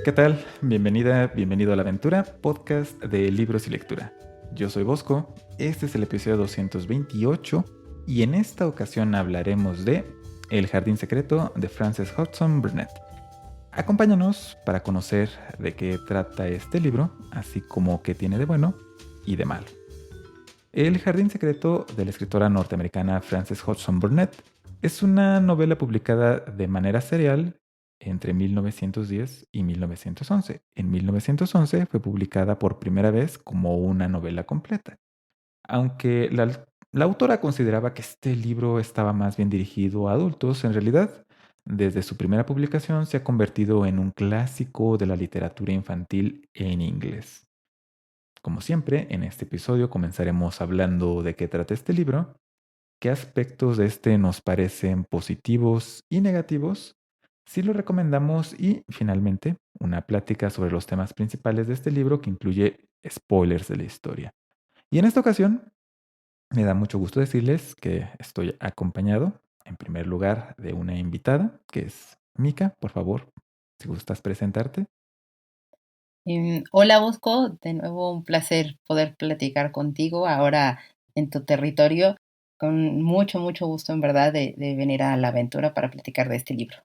¿Qué tal? Bienvenida, bienvenido a La Aventura, podcast de libros y lectura. Yo soy Bosco, este es el episodio 228 y en esta ocasión hablaremos de El Jardín Secreto de Frances Hodgson Burnett. Acompáñanos para conocer de qué trata este libro, así como qué tiene de bueno y de malo. El Jardín Secreto de la escritora norteamericana Frances Hodgson Burnett es una novela publicada de manera serial entre 1910 y 1911. En 1911 fue publicada por primera vez como una novela completa, aunque la autora consideraba que este libro estaba más bien dirigido a adultos. En realidad, desde su primera publicación se ha convertido en un clásico de la literatura infantil en inglés. Como siempre, en este episodio comenzaremos hablando de qué trata este libro, qué aspectos de este nos parecen positivos y negativos, si lo recomendamos y, finalmente, una plática sobre los temas principales de este libro que incluye spoilers de la historia. Y en esta ocasión, me da mucho gusto decirles que estoy acompañado, en primer lugar, de una invitada, que es Mika. Por favor, si gustas presentarte. Hola Bosco, de nuevo un placer poder platicar contigo ahora en tu territorio, con mucho gusto en verdad de venir a la aventura para platicar de este libro.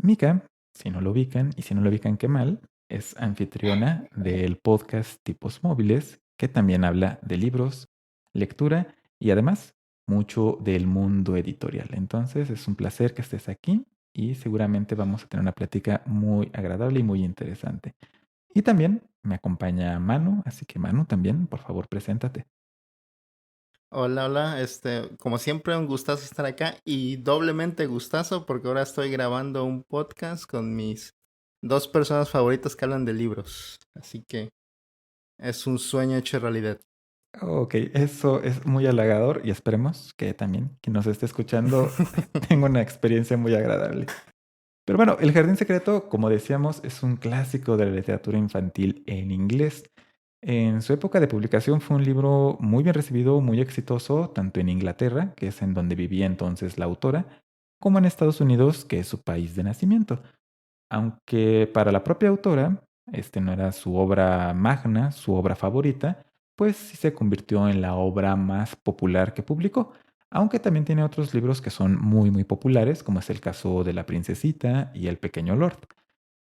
Mika, si no lo ubican, y si no lo ubican, qué mal, es anfitriona del podcast Tipos Móviles, que también habla de libros, lectura y además mucho del mundo editorial. Entonces es un placer que estés aquí y seguramente vamos a tener una plática muy agradable y muy interesante. Y también me acompaña Manu, así que Manu también, por favor, preséntate. Hola, hola, como siempre, un gustazo estar acá y doblemente gustazo porque ahora estoy grabando un podcast con mis dos personas favoritas que hablan de libros. Así que es un sueño hecho realidad. Ok, eso es muy halagador y esperemos que también quien nos esté escuchando tenga una experiencia muy agradable. Pero bueno, El Jardín Secreto, como decíamos, es un clásico de la literatura infantil en inglés. En su época de publicación fue un libro muy bien recibido, muy exitoso, tanto en Inglaterra, que es en donde vivía entonces la autora, como en Estados Unidos, que es su país de nacimiento. Aunque para la propia autora, este no era su obra magna, su obra favorita, pues sí se convirtió en la obra más popular que publicó, aunque también tiene otros libros que son muy populares, como es el caso de La Princesita y El Pequeño Lord.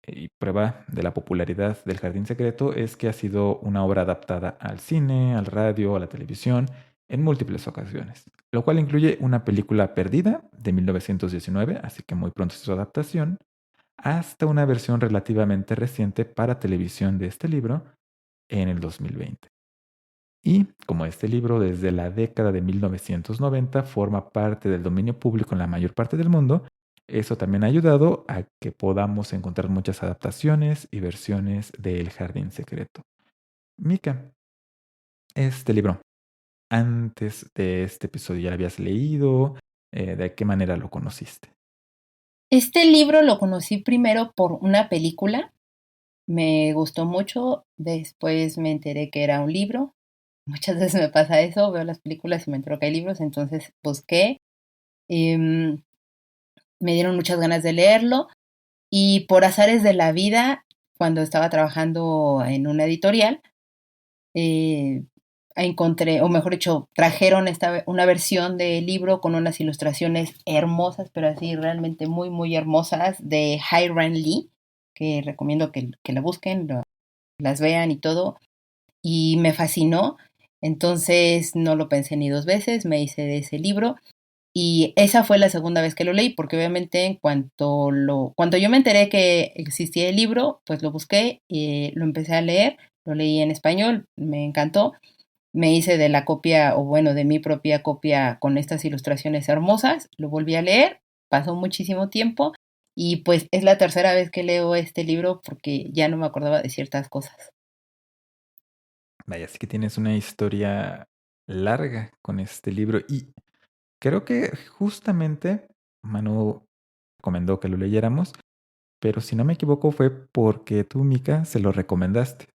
Y prueba de la popularidad del Jardín Secreto es que ha sido una obra adaptada al cine, al radio, a la televisión, en múltiples ocasiones, lo cual incluye una película perdida de 1919, así que muy pronto es su adaptación, hasta una versión relativamente reciente para televisión de este libro en el 2020. Y como este libro desde la década de 1990 forma parte del dominio público en la mayor parte del mundo, eso también ha ayudado a que podamos encontrar muchas adaptaciones y versiones de El Jardín Secreto. Mika, este libro, antes de este episodio ya lo habías leído, ¿de qué manera lo conociste? Este libro lo conocí primero por una película, me gustó mucho, después me enteré que era un libro. Muchas veces me pasa eso, veo las películas y me entero que hay libros, entonces busqué, em, me dieron muchas ganas de leerlo. Y por azares de la vida, cuando estaba trabajando en una editorial, eh, encontré, o mejor dicho, trajeron una versión del libro con unas ilustraciones hermosas, pero así realmente muy hermosas, de Hiram Lee, que recomiendo que la busquen, las vean y todo. Y me fascinó. Entonces no lo pensé ni dos veces, me hice de ese libro y esa fue la segunda vez que lo leí, porque obviamente cuando yo me enteré que existía el libro, pues lo busqué, lo empecé a leer, lo leí en español, me encantó, me hice de la copia, o bueno, de mi propia copia con estas ilustraciones hermosas, lo volví a leer, pasó muchísimo tiempo y pues es la tercera vez que leo este libro porque ya no me acordaba de ciertas cosas. Vaya, sí que tienes una historia larga con este libro y creo que justamente Manu recomendó que lo leyéramos, pero si no me equivoco fue porque tú, Mika, se lo recomendaste.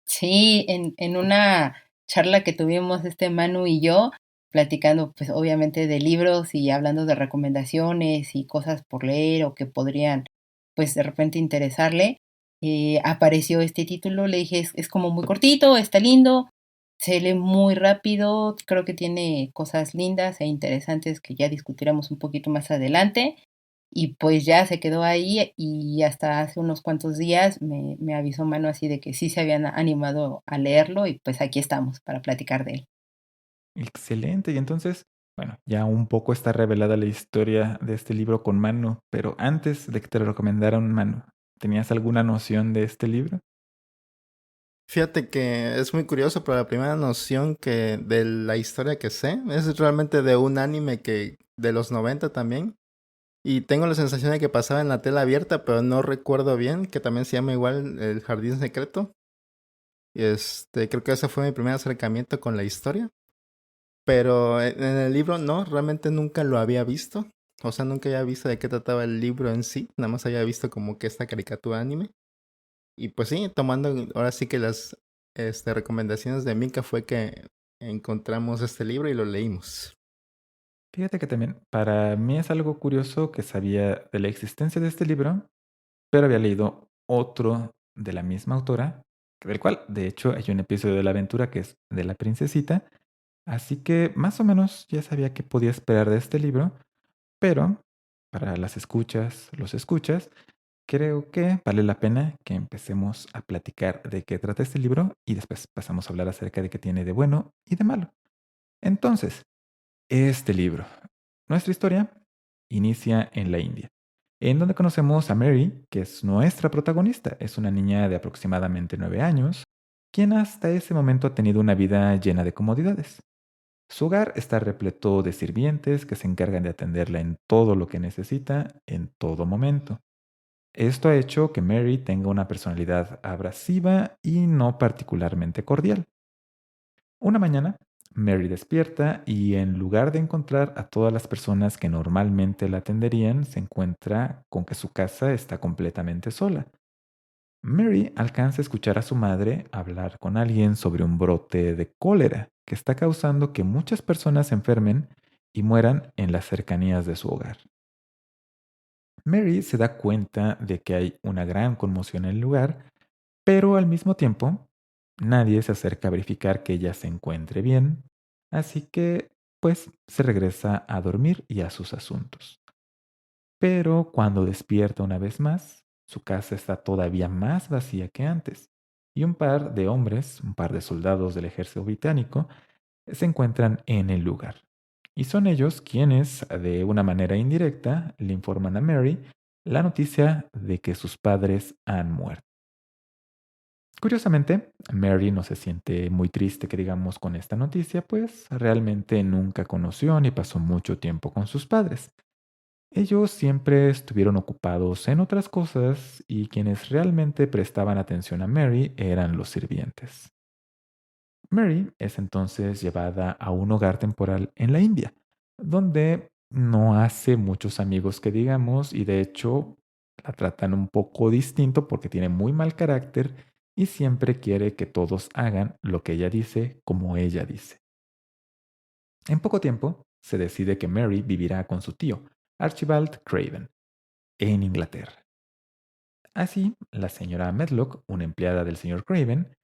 Sí, en una charla que tuvimos Manu y yo, platicando pues obviamente de libros y hablando de recomendaciones y cosas por leer o que podrían pues de repente interesarle, apareció este título, le dije, es como muy cortito, está lindo, se lee muy rápido, creo que tiene cosas lindas e interesantes que ya discutiremos un poquito más adelante. Y pues ya se quedó ahí y hasta hace unos cuantos días me avisó Manu así de que sí se habían animado a leerlo y pues aquí estamos para platicar de él. Excelente. Y entonces, bueno, ya un poco está revelada la historia de este libro con Manu, pero antes de que te lo recomendaran Manu, ¿tenías alguna noción de este libro? Fíjate que es muy curioso, pero la primera noción que de la historia que sé es realmente de un anime que de los 90 también. Y tengo la sensación de que pasaba en la tela abierta, pero no recuerdo bien, que también se llama igual El Jardín Secreto. Creo que ese fue mi primer acercamiento con la historia. Pero en el libro no, realmente nunca lo había visto. O sea, nunca había visto de qué trataba el libro en sí. Nada más había visto como que esta caricatura anime. Y pues sí, tomando ahora sí que las recomendaciones de Mika fue que encontramos este libro y lo leímos. Fíjate que también para mí es algo curioso que sabía de la existencia de este libro, pero había leído otro de la misma autora, del cual de hecho hay un episodio de la aventura que es de la princesita, así que más o menos ya sabía qué podía esperar de este libro, pero para las escuchas, los escuchas, creo que vale la pena que empecemos a platicar de qué trata este libro y después pasamos a hablar acerca de qué tiene de bueno y de malo. Entonces, este libro. Nuestra historia inicia en la India, en donde conocemos a Mary, que es nuestra protagonista. Es una niña de aproximadamente 9 años, quien hasta ese momento ha tenido una vida llena de comodidades. Su hogar está repleto de sirvientes que se encargan de atenderla en todo lo que necesita, en todo momento. Esto ha hecho que Mary tenga una personalidad abrasiva y no particularmente cordial. Una mañana, Mary despierta y en lugar de encontrar a todas las personas que normalmente la atenderían, se encuentra con que su casa está completamente sola. Mary alcanza a escuchar a su madre hablar con alguien sobre un brote de cólera que está causando que muchas personas se enfermen y mueran en las cercanías de su hogar. Mary se da cuenta de que hay una gran conmoción en el lugar, pero al mismo tiempo nadie se acerca a verificar que ella se encuentre bien, así que pues se regresa a dormir y a sus asuntos. Pero cuando despierta una vez más, su casa está todavía más vacía que antes, y un par de hombres, un par de soldados del ejército británico, se encuentran en el lugar. Y son ellos quienes, de una manera indirecta, le informan a Mary la noticia de que sus padres han muerto. Curiosamente, Mary no se siente muy triste que digamos con esta noticia, pues realmente nunca conoció ni pasó mucho tiempo con sus padres. Ellos siempre estuvieron ocupados en otras cosas y quienes realmente prestaban atención a Mary eran los sirvientes. Mary es entonces llevada a un hogar temporal en la India, donde no hace muchos amigos que digamos y de hecho la tratan un poco distinto porque tiene muy mal carácter y siempre quiere que todos hagan lo que ella dice como ella dice. En poco tiempo se decide que Mary vivirá con su tío, Archibald Craven, en Inglaterra. Así, la señora Medlock, una empleada del señor Craven,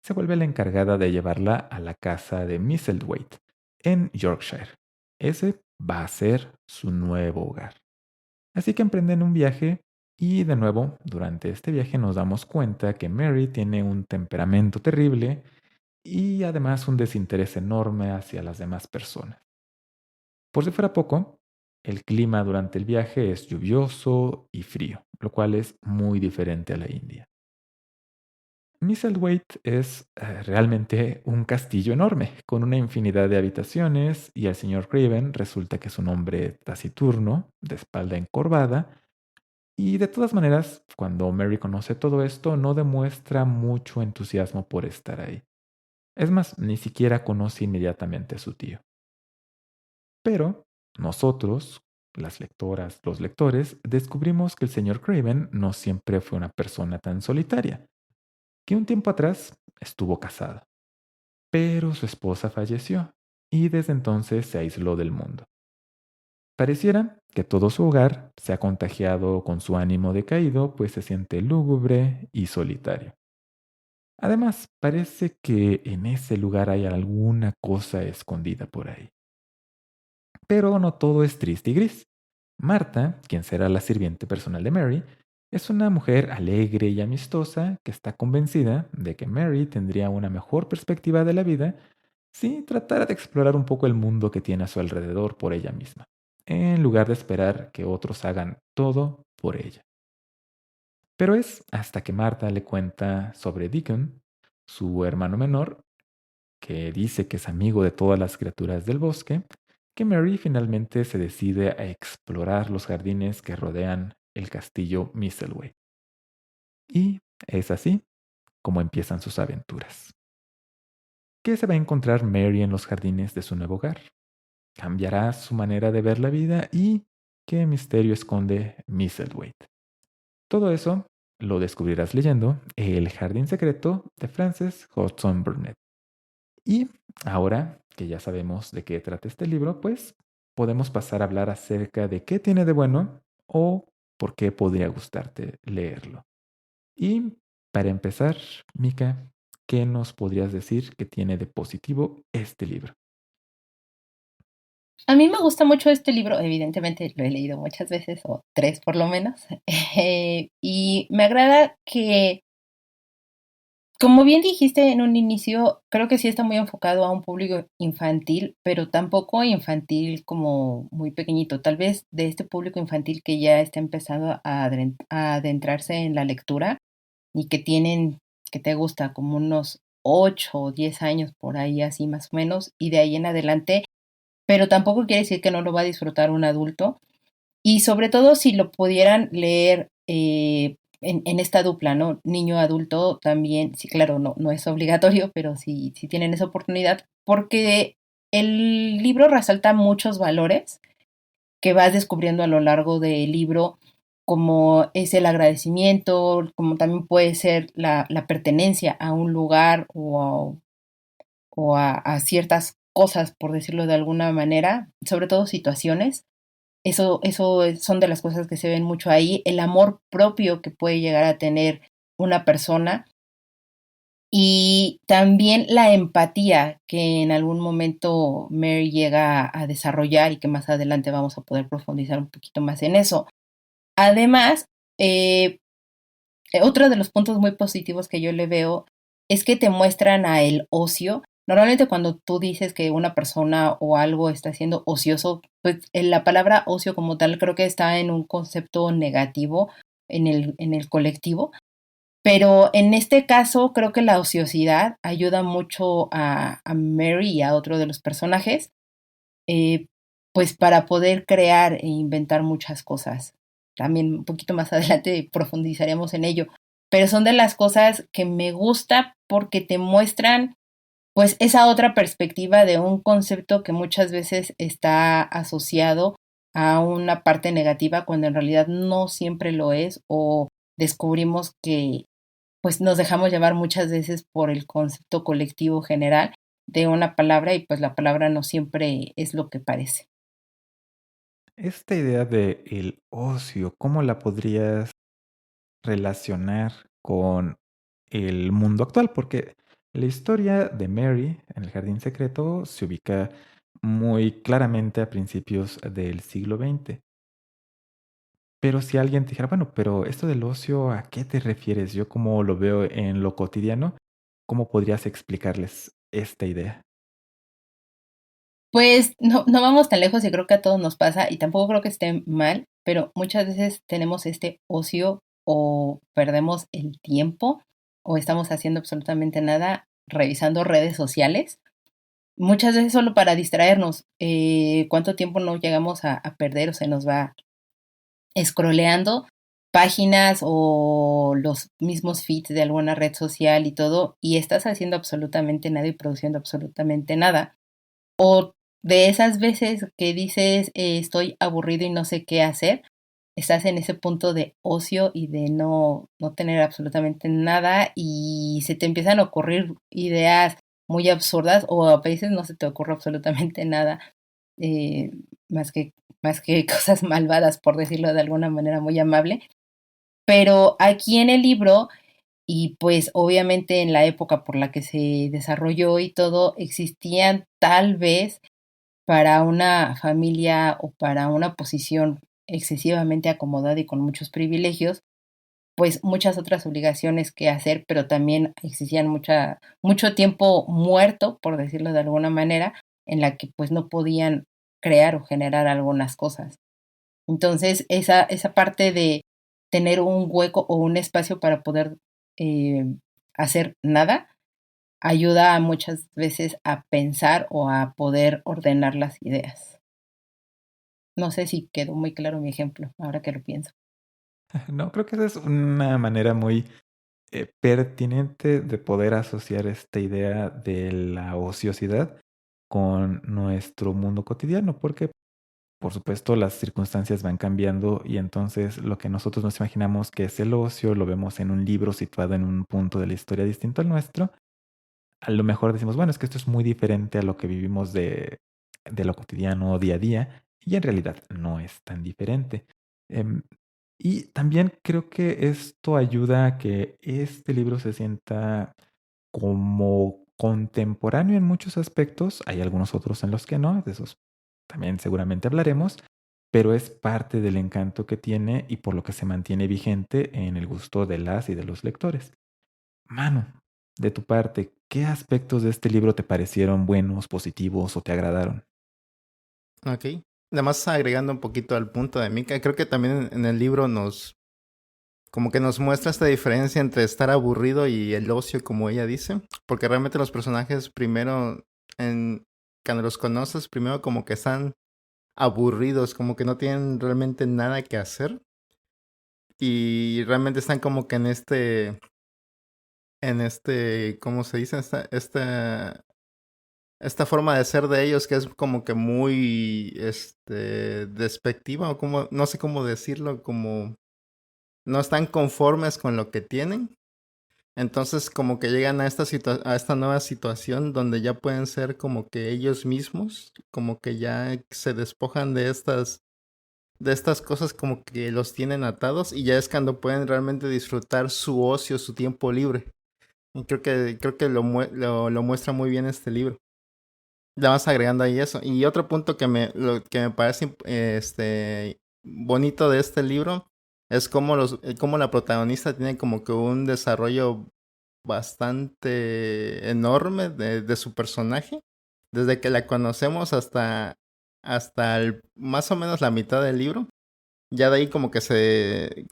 se vuelve la encargada de llevarla a la casa de Misselthwaite, en Yorkshire. Ese va a ser su nuevo hogar. Así que emprenden un viaje y de nuevo, durante este viaje nos damos cuenta que Mary tiene un temperamento terrible y además un desinterés enorme hacia las demás personas. Por si fuera poco, el clima durante el viaje es lluvioso y frío, lo cual es muy diferente a la India. Misselthwaite es realmente un castillo enorme, con una infinidad de habitaciones, y el señor Craven resulta que es un hombre taciturno, de espalda encorvada, y de todas maneras, cuando Mary conoce todo esto, no demuestra mucho entusiasmo por estar ahí. Es más, ni siquiera conoce inmediatamente a su tío. Pero nosotros, las lectoras, los lectores, descubrimos que el señor Craven no siempre fue una persona tan solitaria, que un tiempo atrás estuvo casado, pero su esposa falleció y desde entonces se aisló del mundo. Pareciera que todo su hogar se ha contagiado con su ánimo decaído, pues se siente lúgubre y solitario. Además, parece que en ese lugar hay alguna cosa escondida por ahí. Pero no todo es triste y gris. Marta, quien será la sirviente personal de Mary, es una mujer alegre y amistosa que está convencida de que Mary tendría una mejor perspectiva de la vida si tratara de explorar un poco el mundo que tiene a su alrededor por ella misma, en lugar de esperar que otros hagan todo por ella. Pero es hasta que Marta le cuenta sobre Deacon, su hermano menor, que dice que es amigo de todas las criaturas del bosque, que Mary finalmente se decide a explorar los jardines que rodean el castillo Misselway. Y es así como empiezan sus aventuras. ¿Qué se va a encontrar Mary en los jardines de su nuevo hogar? ¿Cambiará su manera de ver la vida? ¿Y qué misterio esconde Misselwaite? Todo eso lo descubrirás leyendo El jardín secreto de Frances Hodgson Burnett. Y ahora que ya sabemos de qué trata este libro, pues podemos pasar a hablar acerca de qué tiene de bueno o por qué podría gustarte leerlo. Y para empezar, Mika, ¿qué nos podrías decir que tiene de positivo este libro? A mí me gusta mucho este libro, evidentemente lo he leído muchas veces, o 3 por lo menos, y me agrada que, como bien dijiste en un inicio, creo que sí está muy enfocado a un público infantil, pero tampoco infantil como muy pequeñito. Tal vez de este público infantil que ya está empezando a adentrarse en la lectura y que tienen, que te gusta, como unos 8 o 10 años por ahí, así más o menos, y de ahí en adelante, pero tampoco quiere decir que no lo va a disfrutar un adulto. Y sobre todo si lo pudieran leer en esta dupla, ¿no? Niño adulto también, sí, claro, no es obligatorio, pero si tienen esa oportunidad, porque el libro resalta muchos valores que vas descubriendo a lo largo del libro, como es el agradecimiento, como también puede ser la pertenencia a un lugar o a ciertas cosas, por decirlo de alguna manera, sobre todo situaciones. Eso son de las cosas que se ven mucho ahí, el amor propio que puede llegar a tener una persona y también la empatía que en algún momento Mary llega a desarrollar y que más adelante vamos a poder profundizar un poquito más en eso. Además, eh, otro de los puntos muy positivos que yo le veo es que te muestran a el ocio. Normalmente cuando tú dices que una persona o algo está siendo ocioso, pues la palabra ocio como tal creo que está en un concepto negativo en el colectivo, pero en este caso creo que la ociosidad ayuda mucho a Mary y a otro de los personajes, eh, pues para poder crear e inventar muchas cosas. También un poquito más adelante profundizaremos en ello, pero son de las cosas que me gusta porque te muestran pues esa otra perspectiva de un concepto que muchas veces está asociado a una parte negativa cuando en realidad no siempre lo es o descubrimos que pues nos dejamos llevar muchas veces por el concepto colectivo general de una palabra y pues la palabra no siempre es lo que parece. Esta idea de el ocio, ¿cómo la podrías relacionar con el mundo actual? Porque la historia de Mary en el jardín secreto se ubica muy claramente a principios del siglo XX. Pero si alguien te dijera, bueno, pero esto del ocio, ¿a qué te refieres? Yo como lo veo en lo cotidiano, ¿cómo podrías explicarles esta idea? Pues no vamos tan lejos y creo que a todos nos pasa y tampoco creo que esté mal, pero muchas veces tenemos este ocio o perdemos el tiempo o estamos haciendo absolutamente nada revisando redes sociales. Muchas veces solo para distraernos. ¿Cuánto tiempo no llegamos a perder o se nos va scrolleando páginas o los mismos feeds de alguna red social y todo, y estás haciendo absolutamente nada y produciendo absolutamente nada? O de esas veces que dices, estoy aburrido y no sé qué hacer, estás en ese punto de ocio y de no tener absolutamente nada y se te empiezan a ocurrir ideas muy absurdas o a veces no se te ocurre absolutamente nada. Eh, más que, más que cosas malvadas, por decirlo de alguna manera muy amable. Pero aquí en el libro, y pues obviamente en la época por la que se desarrolló y todo, existían tal vez para una familia o para una posición excesivamente acomodada y con muchos privilegios, pues muchas otras obligaciones que hacer, pero también existían mucho tiempo muerto, por decirlo de alguna manera, en la que pues no podían crear o generar algunas cosas. Entonces, esa parte de tener un hueco o un espacio para poder eh, hacer nada, ayuda muchas veces a pensar o a poder ordenar las ideas. No sé si quedó muy claro mi ejemplo, ahora que lo pienso. No, creo que esa es una manera muy pertinente de poder asociar esta idea de la ociosidad con nuestro mundo cotidiano, porque por supuesto las circunstancias van cambiando y entonces lo que nosotros nos imaginamos que es el ocio, lo vemos en un libro situado en un punto de la historia distinto al nuestro. A lo mejor decimos, bueno, es que esto es muy diferente a lo que vivimos de lo cotidiano día a día, y en realidad no es tan diferente. Em, y también creo que esto ayuda a que este libro se sienta como contemporáneo en muchos aspectos. Hay algunos otros en los que no, de esos también seguramente hablaremos, pero es parte del encanto que tiene y por lo que se mantiene vigente en el gusto de las y de los lectores. Manu, de tu parte, ¿qué aspectos de este libro te parecieron buenos, positivos o te agradaron? Ok. Además, agregando un poquito al punto de Mika, creo que también en el libro como que nos muestra esta diferencia entre estar aburrido y el ocio, como ella dice, porque realmente los personajes primero, cuando los conoces, primero como que están aburridos, como que no tienen realmente nada que hacer y realmente están como que ¿cómo se dice? Esta forma de ser de ellos que es como que muy, despectiva o como, no sé cómo decirlo, como no están conformes con lo que tienen. Entonces como que llegan a a esta nueva situación donde ya pueden ser como que ellos mismos, como que ya se despojan de estas cosas como que los tienen atados y ya es cuando pueden realmente disfrutar su ocio, su tiempo libre. Y creo que lo muestra muy bien este libro. Ya vas agregando ahí eso. Y otro punto que me parece bonito de este libro es cómo la protagonista tiene como que un desarrollo bastante enorme de su personaje. Desde que la conocemos hasta más o menos la mitad del libro. Ya de ahí como que se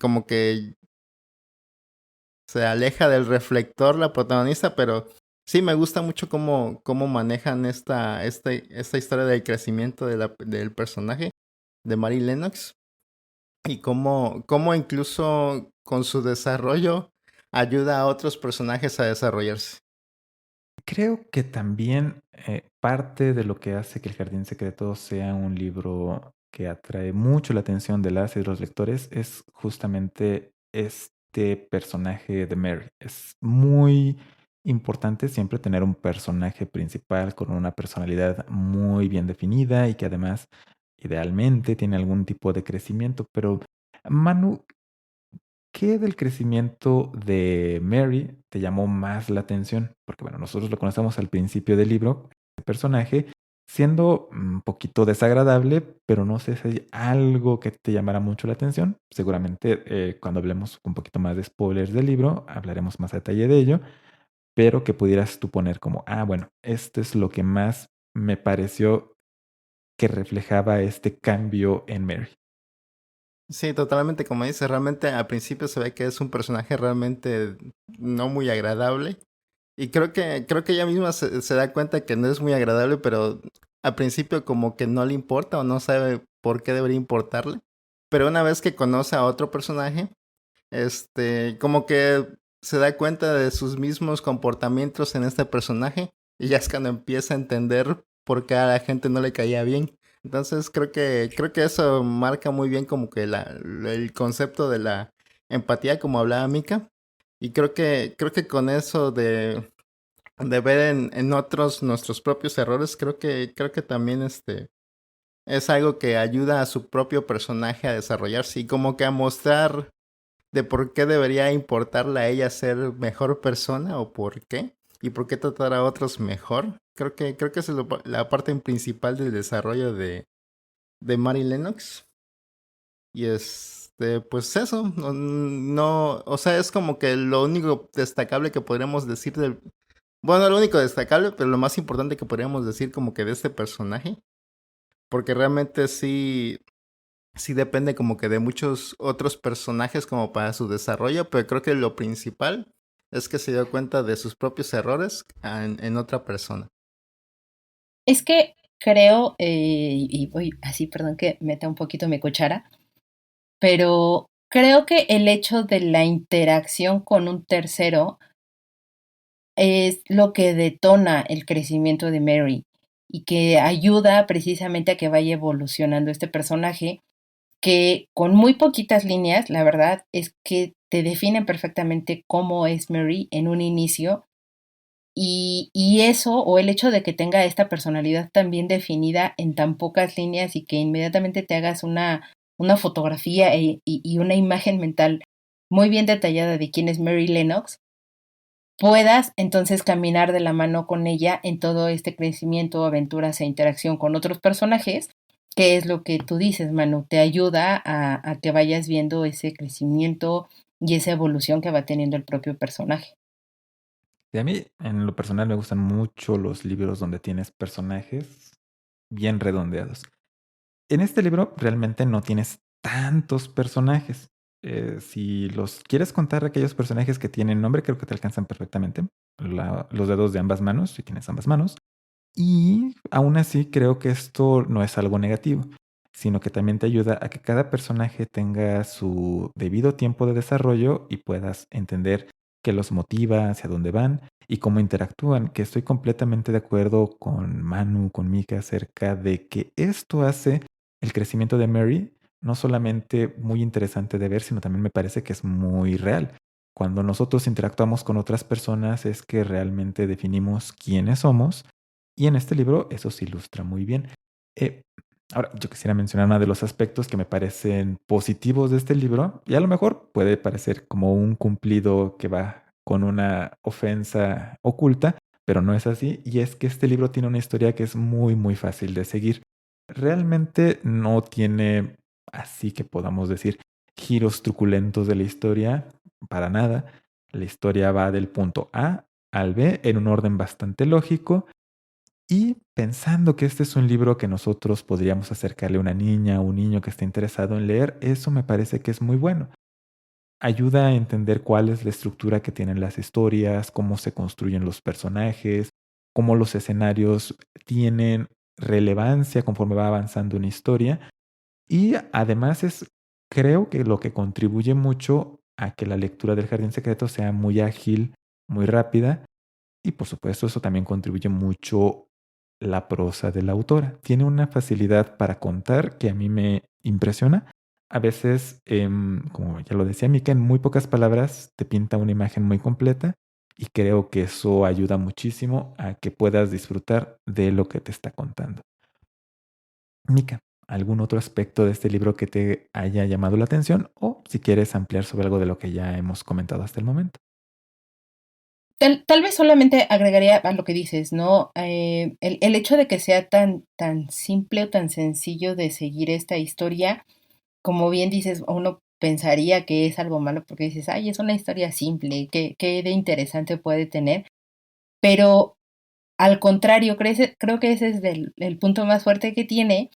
aleja del reflector la protagonista, pero sí me gusta mucho cómo manejan esta historia del crecimiento del personaje de Mary Lennox y cómo incluso con su desarrollo ayuda a otros personajes a desarrollarse. Creo que también parte de lo que hace que El Jardín Secreto sea un libro que atrae mucho la atención de las y de los lectores es justamente este personaje de Mary. Es muy importante siempre tener un personaje principal con una personalidad muy bien definida y que además idealmente tiene algún tipo de crecimiento. Pero Manu, ¿qué del crecimiento de Mary te llamó más la atención? Porque bueno, nosotros lo conocemos al principio del libro, este personaje, siendo un poquito desagradable, pero no sé si hay algo que te llamara mucho la atención. Seguramente cuando hablemos un poquito más de spoilers del libro, hablaremos más a detalle de ello, pero que pudieras tú poner como, ah, bueno, esto es lo que más me pareció que reflejaba este cambio en Mary. Sí, totalmente como dices, realmente al principio se ve que es un personaje realmente no muy agradable. Y creo que ella misma se da cuenta que no es muy agradable, pero al principio como que no le importa o no sabe por qué debería importarle. Pero una vez que conoce a otro personaje, como que se da cuenta de sus mismos comportamientos en este personaje y ya es cuando empieza a entender por qué a la gente no le caía bien. Entonces creo que eso marca muy bien como que el concepto de la empatía como hablaba Mika. Y creo que con eso de ver en otros nuestros propios errores, creo que también es algo que ayuda a su propio personaje a desarrollarse y como que a mostrar de por qué debería importarle a ella ser mejor persona o por qué y por qué tratar a otros mejor. Creo que esa es la parte principal del desarrollo de Mary Lennox. Y pues eso, o sea, es como que lo único destacable que podríamos decir bueno, lo único destacable, pero lo más importante que podríamos decir como que de este personaje, porque realmente sí depende como que de muchos otros personajes como para su desarrollo, pero creo que lo principal es que se dio cuenta de sus propios errores en otra persona. Es que creo, y voy así, perdón que meta un poquito mi cuchara, pero creo que el hecho de la interacción con un tercero es lo que detona el crecimiento de Mary y que ayuda precisamente a que vaya evolucionando este personaje que con muy poquitas líneas, la verdad es que te definen perfectamente cómo es Mary en un inicio y eso o el hecho de que tenga esta personalidad tan bien definida en tan pocas líneas y que inmediatamente te hagas una fotografía y una imagen mental muy bien detallada de quién es Mary Lennox, puedas entonces caminar de la mano con ella en todo este crecimiento, aventuras e interacción con otros personajes, que es lo que tú dices, Manu, te ayuda a que vayas viendo ese crecimiento y esa evolución que va teniendo el propio personaje. Y a mí, en lo personal, me gustan mucho los libros donde tienes personajes bien redondeados. En este libro realmente no tienes tantos personajes. Si los quieres contar aquellos personajes que tienen nombre, creo que te alcanzan perfectamente. Los dedos de ambas manos, si tienes ambas manos. Y aún así creo que esto no es algo negativo, sino que también te ayuda a que cada personaje tenga su debido tiempo de desarrollo y puedas entender qué los motiva, hacia dónde van y cómo interactúan, que estoy completamente de acuerdo con Manu, con Mika, acerca de que esto hace el crecimiento de Mary no solamente muy interesante de ver, sino también me parece que es muy real. Cuando nosotros interactuamos con otras personas es que realmente definimos quiénes somos y en este libro eso se ilustra muy bien. Eh, Ahora, yo quisiera mencionar uno de los aspectos que me parecen positivos de este libro, y a lo mejor puede parecer como un cumplido que va con una ofensa oculta, pero no es así, y es que este libro tiene una historia que es muy, muy fácil de seguir. Realmente no tiene, así que podamos decir, giros truculentos de la historia, para nada. La historia va del punto A al B en un orden bastante lógico y pensando que este es un libro que nosotros podríamos acercarle a una niña o un niño que esté interesado en leer, eso me parece que es muy bueno. Ayuda a entender cuál es la estructura que tienen las historias, cómo se construyen los personajes, cómo los escenarios tienen relevancia conforme va avanzando una historia. Y además creo que lo que contribuye mucho a que la lectura del Jardín Secreto sea muy ágil, muy rápida. Y por supuesto, eso también contribuye mucho la prosa de la autora. Tiene una facilidad para contar que a mí me impresiona. A veces, como ya lo decía Mika, en muy pocas palabras te pinta una imagen muy completa y creo que eso ayuda muchísimo a que puedas disfrutar de lo que te está contando. Mika, ¿algún otro aspecto de este libro que te haya llamado la atención o si quieres ampliar sobre algo de lo que ya hemos comentado hasta el momento? Tal vez solamente agregaría a lo que dices, ¿no? El hecho de que sea tan simple o tan sencillo de seguir esta historia, como bien dices, uno pensaría que es algo malo porque dices, ay, es una historia simple, qué de interesante puede tener, pero al contrario, creo que ese es el punto más fuerte que tiene,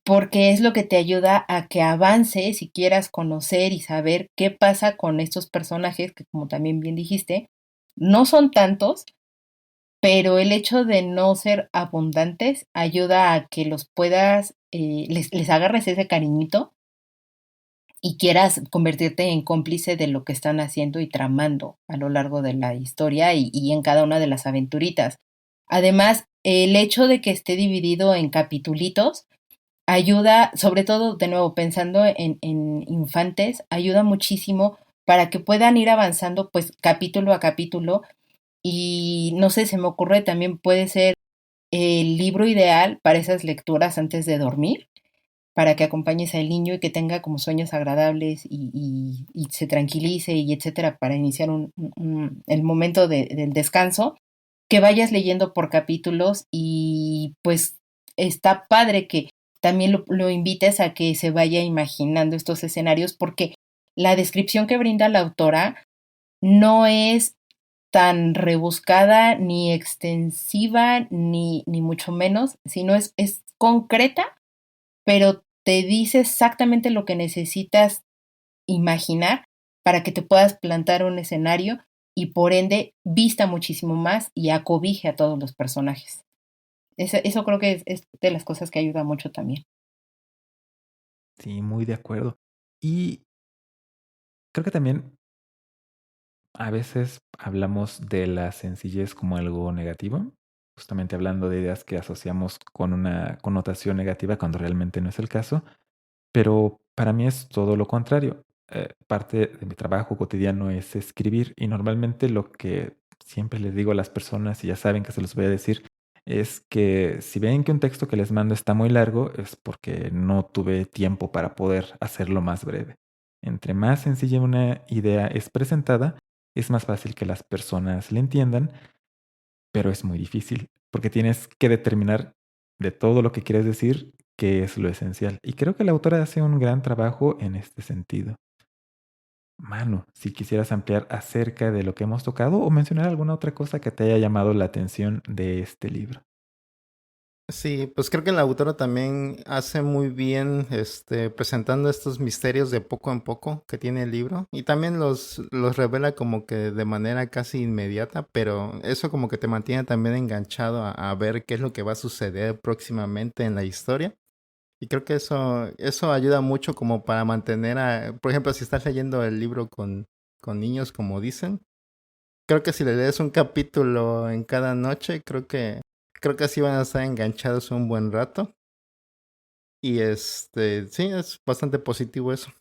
porque es lo que te ayuda a que avances y quieras conocer y saber qué pasa con estos personajes que, como también bien dijiste, no son tantos, pero el hecho de no ser abundantes ayuda a que los puedas, les agarres ese cariñito y quieras convertirte en cómplice de lo que están haciendo y tramando a lo largo de la historia y en cada una de las aventuritas. Además, el hecho de que esté dividido en capitulitos ayuda, sobre todo, de nuevo, pensando en infantes, ayuda muchísimo para que puedan ir avanzando pues capítulo a capítulo y no sé, se me ocurre también puede ser el libro ideal para esas lecturas antes de dormir, para que acompañes al niño y que tenga como sueños agradables y se tranquilice y etcétera, para iniciar el momento del descanso, que vayas leyendo por capítulos y pues está padre que también lo invites a que se vaya imaginando estos escenarios porque la descripción que brinda la autora no es tan rebuscada ni extensiva ni mucho menos, sino es concreta, pero te dice exactamente lo que necesitas imaginar para que te puedas plantar un escenario y por ende vista muchísimo más y acobije a todos los personajes. Eso creo que es de las cosas que ayuda mucho también. Sí, muy de acuerdo. Y creo que también a veces hablamos de la sencillez como algo negativo, justamente hablando de ideas que asociamos con una connotación negativa cuando realmente no es el caso, pero para mí es todo lo contrario. Parte de mi trabajo cotidiano es escribir y normalmente lo que siempre les digo a las personas, y ya saben que se los voy a decir, es que si ven que un texto que les mando está muy largo, es porque no tuve tiempo para poder hacerlo más breve. Entre más sencilla una idea es presentada, es más fácil que las personas le entiendan, pero es muy difícil porque tienes que determinar de todo lo que quieres decir qué es lo esencial. Y creo que la autora hace un gran trabajo en este sentido. Manu, si quisieras ampliar acerca de lo que hemos tocado o mencionar alguna otra cosa que te haya llamado la atención de este libro. Sí, pues creo que la autora también hace muy bien presentando estos misterios de poco en poco que tiene el libro y también los revela como que de manera casi inmediata, pero eso como que te mantiene también enganchado a ver qué es lo que va a suceder próximamente en la historia. Y creo que eso ayuda mucho como para mantener por ejemplo, si estás leyendo el libro con niños, como dicen, creo que si le lees un capítulo en cada noche, creo que así van a estar enganchados un buen rato. Y sí, es bastante positivo eso.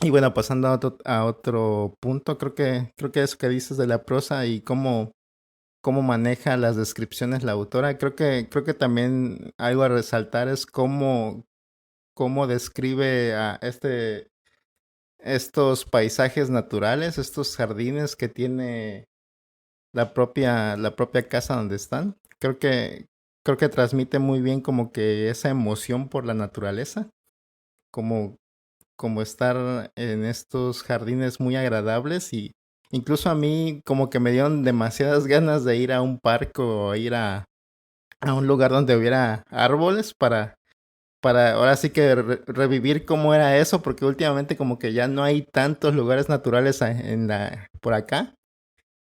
Y bueno, pasando a otro punto, creo que eso que dices de la prosa y cómo maneja las descripciones la autora, creo que también algo a resaltar es cómo describe a estos paisajes naturales, estos jardines que tiene la propia casa donde están. Creo que transmite muy bien como que esa emoción por la naturaleza, como, como estar en estos jardines muy agradables y incluso a mí como que me dieron demasiadas ganas de ir a un parque o ir a un lugar donde hubiera árboles para ahora sí que revivir cómo era eso, porque últimamente como que ya no hay tantos lugares naturales por acá.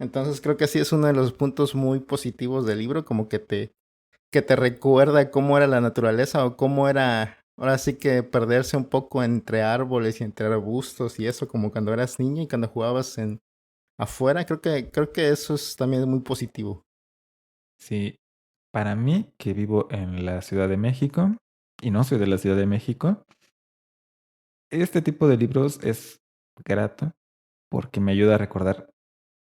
Entonces creo que sí es uno de los puntos muy positivos del libro, como que te recuerda cómo era la naturaleza o cómo era, ahora sí que perderse un poco entre árboles y entre arbustos y eso, como cuando eras niño y cuando jugabas afuera. Creo que eso es también muy positivo. Sí, para mí, que vivo en la Ciudad de México y no soy de la Ciudad de México, este tipo de libros es grato porque me ayuda a recordar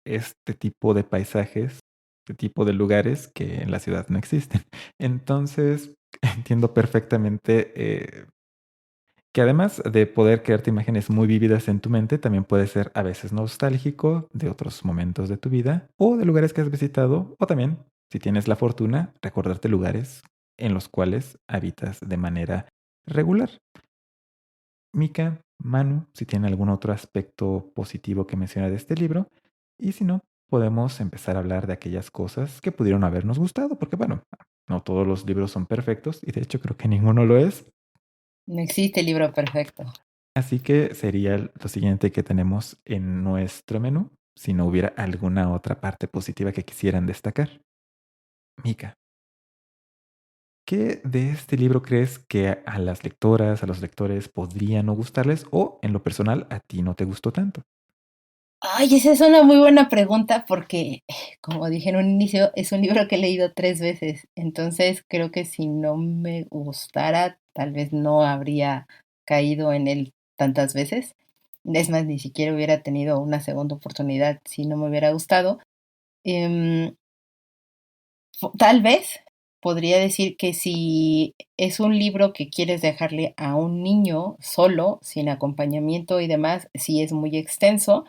este tipo de paisajes, este tipo de lugares que en la ciudad no existen. Entonces, entiendo perfectamente que además de poder crearte imágenes muy vívidas en tu mente, también puede ser a veces nostálgico de otros momentos de tu vida o de lugares que has visitado, o también, si tienes la fortuna, recordarte lugares en los cuales habitas de manera regular. Mika, Manu, si tiene algún otro aspecto positivo que mencionar de este libro, y si no, podemos empezar a hablar de aquellas cosas que pudieron habernos gustado, porque bueno, no todos los libros son perfectos, y de hecho creo que ninguno lo es. No existe libro perfecto. Así que sería lo siguiente que tenemos en nuestro menú, si no hubiera alguna otra parte positiva que quisieran destacar. Mika, ¿qué de este libro crees que a las lectoras, a los lectores podría no gustarles o en lo personal a ti no te gustó tanto? Ay, esa es una muy buena pregunta porque, como dije en un inicio, es un libro que he leído 3 veces. Entonces creo que si no me gustara, tal vez no habría caído en él tantas veces. Es más, ni siquiera hubiera tenido una segunda oportunidad si no me hubiera gustado. Tal vez podría decir que si es un libro que quieres dejarle a un niño solo, sin acompañamiento y demás, sí es muy extenso.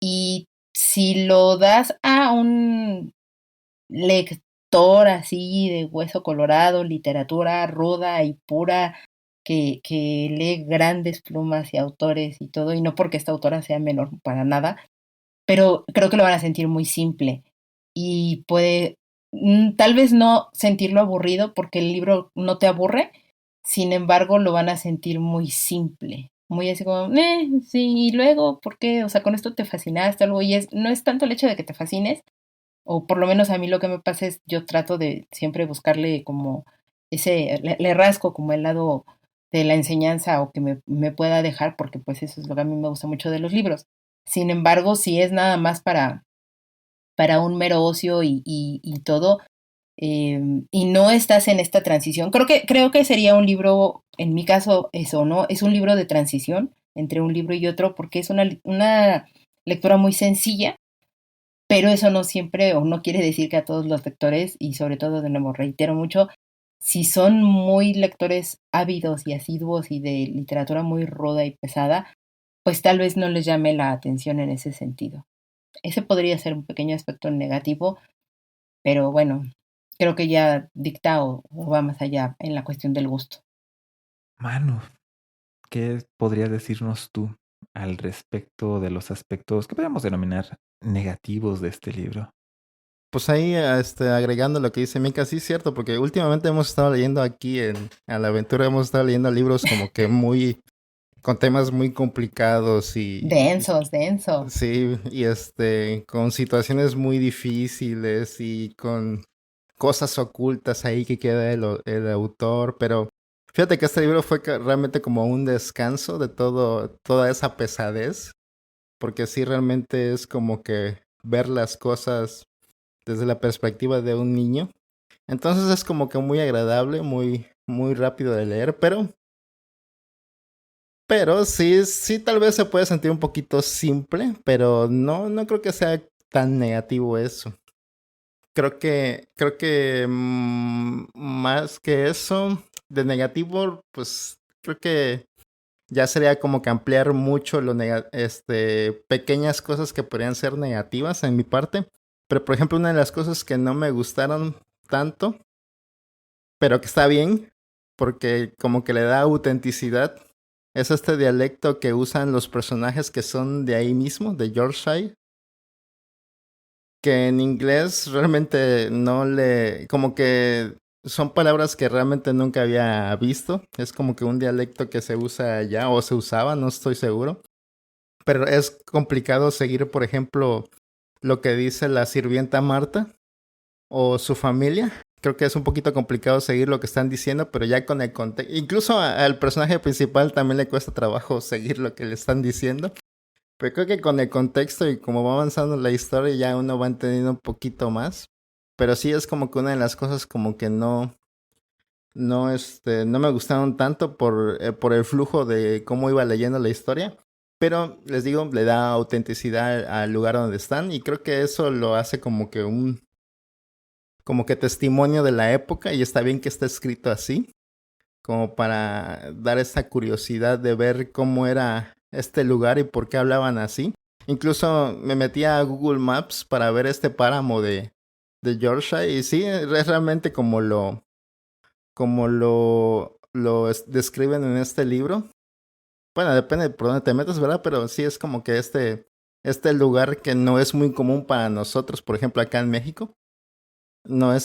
Y si lo das a un lector así de hueso colorado, literatura ruda y pura, que lee grandes plumas y autores y todo, y no porque esta autora sea menor para nada, pero creo que lo van a sentir muy simple y puede tal vez no sentirlo aburrido porque el libro no te aburre, sin embargo lo van a sentir muy simple, muy así como, sí, y luego, ¿por qué? O sea, con esto te fascinaste algo y no es tanto el hecho de que te fascines, o por lo menos a mí lo que me pasa es yo trato de siempre buscarle como le rasco como el lado de la enseñanza o que me pueda dejar, porque pues eso es lo que a mí me gusta mucho de los libros. Sin embargo, si es nada más para un mero ocio y todo, y no estás en esta transición, creo que sería un libro, en mi caso, eso, ¿no? Es un libro de transición entre un libro y otro, porque es una lectura muy sencilla, pero eso no siempre, o no quiere decir que a todos los lectores, y sobre todo, de nuevo, reitero mucho, si son muy lectores ávidos y asiduos y de literatura muy ruda y pesada, pues tal vez no les llame la atención en ese sentido. Ese podría ser un pequeño aspecto negativo, pero bueno, creo que ya dicta o va más allá en la cuestión del gusto. Manu, ¿qué podrías decirnos tú al respecto de los aspectos que podríamos denominar negativos de este libro? Pues ahí, agregando lo que dice Mika, sí es cierto, porque últimamente hemos estado leyendo aquí a la aventura, hemos estado leyendo libros como que muy, con temas muy complicados Densos, densos. sí, y con situaciones muy difíciles y con cosas ocultas ahí que queda el autor, pero fíjate que este libro fue realmente como un descanso de toda esa pesadez, porque sí realmente es como que ver las cosas desde la perspectiva de un niño. Entonces es como que muy agradable, muy rápido de leer, pero sí tal vez se puede sentir un poquito simple, pero no creo que sea tan negativo eso. Creo que más que eso, de negativo, pues creo que ya sería como que ampliar mucho pequeñas cosas que podrían ser negativas en mi parte. Pero por ejemplo, una de las cosas que no me gustaron tanto, pero que está bien, porque como que le da autenticidad, es este dialecto que usan los personajes que son de ahí mismo, de Yorkshire, que en inglés realmente como que son palabras que realmente nunca había visto. Es como que un dialecto que se usa allá o se usaba, no estoy seguro. Pero es complicado seguir, por ejemplo, lo que dice la sirvienta Marta o su familia. Creo que es un poquito complicado seguir lo que están diciendo, pero ya con el contexto, incluso al personaje principal también le cuesta trabajo seguir lo que le están diciendo. Pero creo que con el contexto y como va avanzando la historia ya uno va entendiendo un poquito más. Pero sí es como que una de las cosas como que no me gustaron tanto por el flujo de cómo iba leyendo la historia. Pero les digo, le da autenticidad al lugar donde están y creo que eso lo hace como que testimonio de la época y está bien que esté escrito así, como para dar esa curiosidad de ver cómo era este lugar y por qué hablaban así. Incluso me metí a Google Maps para ver este páramo de Yorkshire y sí, es realmente como lo describen en este libro. Bueno, depende de por dónde te metas, ¿verdad? Pero sí es como que este lugar que no es muy común para nosotros, por ejemplo, acá en México. No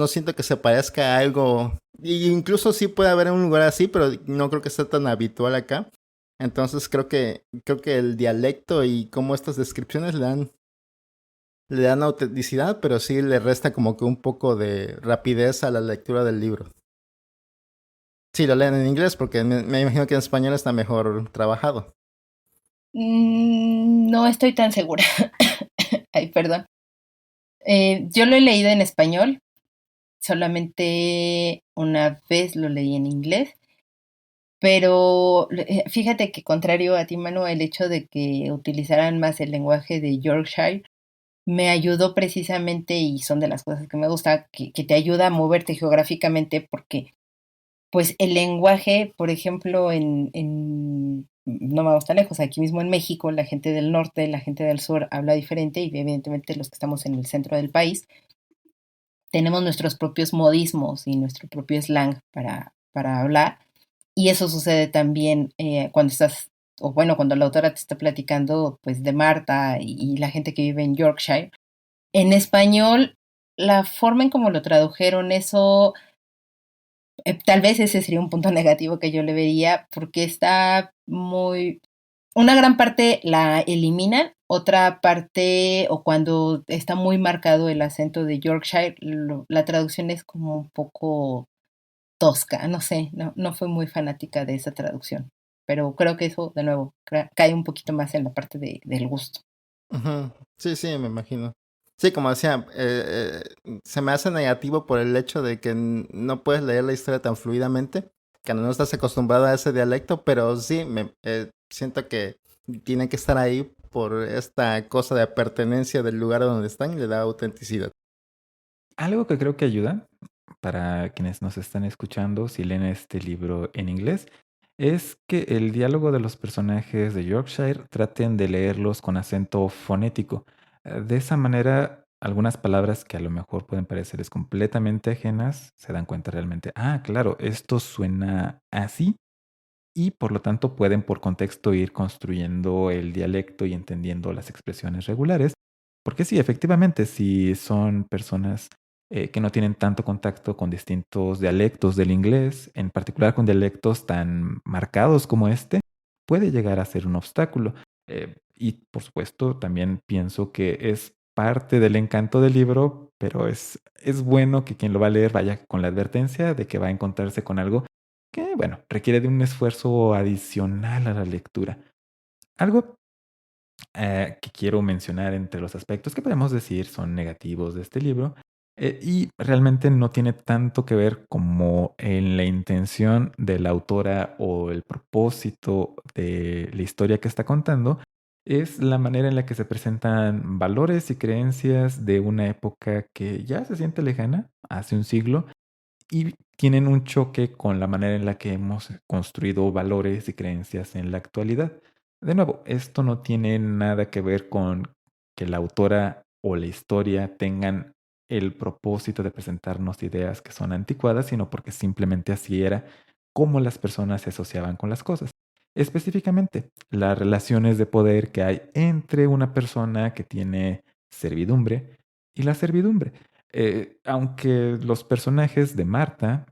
siento que se parezca a algo. Y incluso sí puede haber un lugar así, pero no creo que sea tan habitual acá. Entonces creo que el dialecto y cómo estas descripciones le dan autenticidad, pero sí le resta como que un poco de rapidez a la lectura del libro. Sí, lo leen en inglés porque me imagino que en español está mejor trabajado. No estoy tan segura. Ay, perdón. Yo lo he leído en español, solamente una vez lo leí en inglés, pero fíjate que contrario a ti, Manu, el hecho de que utilizaran más el lenguaje de Yorkshire me ayudó precisamente, y son de las cosas que me gusta, que te ayuda a moverte geográficamente porque pues el lenguaje, por ejemplo, no vamos tan lejos, aquí mismo en México, la gente del norte, la gente del sur habla diferente y evidentemente los que estamos en el centro del país tenemos nuestros propios modismos y nuestro propio slang para hablar. Y eso sucede también cuando estás, o bueno, cuando la autora te está platicando pues de Marta y la gente que vive en Yorkshire. En español, la forma en cómo lo tradujeron, eso tal vez ese sería un punto negativo que yo le vería, porque está muy... Una gran parte la eliminan, otra parte, o cuando está muy marcado el acento de Yorkshire, la traducción es como un poco tosca, no sé, no fui muy fanática de esa traducción, pero creo que eso, de nuevo, cae un poquito más en la parte del gusto. Ujú. Sí, sí, me imagino. Sí, como decía, se me hace negativo por el hecho de que no puedes leer la historia tan fluidamente, que no estás acostumbrado a ese dialecto, pero sí, siento que tiene que estar ahí por esta cosa de pertenencia del lugar donde están y le da autenticidad. Algo que creo que ayuda para quienes nos están escuchando, si leen este libro en inglés, es que el diálogo de los personajes de Yorkshire traten de leerlos con acento fonético. De esa manera, algunas palabras que a lo mejor pueden parecerles completamente ajenas, se dan cuenta realmente, ah, claro, esto suena así y por lo tanto pueden por contexto ir construyendo el dialecto y entendiendo las expresiones regulares. Porque sí, efectivamente, si son personas que no tienen tanto contacto con distintos dialectos del inglés, en particular con dialectos tan marcados como este, puede llegar a ser un obstáculo. Y por supuesto, también pienso que es parte del encanto del libro, pero es bueno que quien lo va a leer vaya con la advertencia de que va a encontrarse con algo que, bueno, requiere de un esfuerzo adicional a la lectura. Algo que quiero mencionar entre los aspectos que podemos decir son negativos de este libro y realmente no tiene tanto que ver como en la intención de la autora o el propósito de la historia que está contando, es la manera en la que se presentan valores y creencias de una época que ya se siente lejana, hace un siglo, y tienen un choque con la manera en la que hemos construido valores y creencias en la actualidad. De nuevo, esto no tiene nada que ver con que la autora o la historia tengan el propósito de presentarnos ideas que son anticuadas, sino porque simplemente así era como las personas se asociaban con las cosas. Específicamente, las relaciones de poder que hay entre una persona que tiene servidumbre y la servidumbre. Aunque los personajes de Marta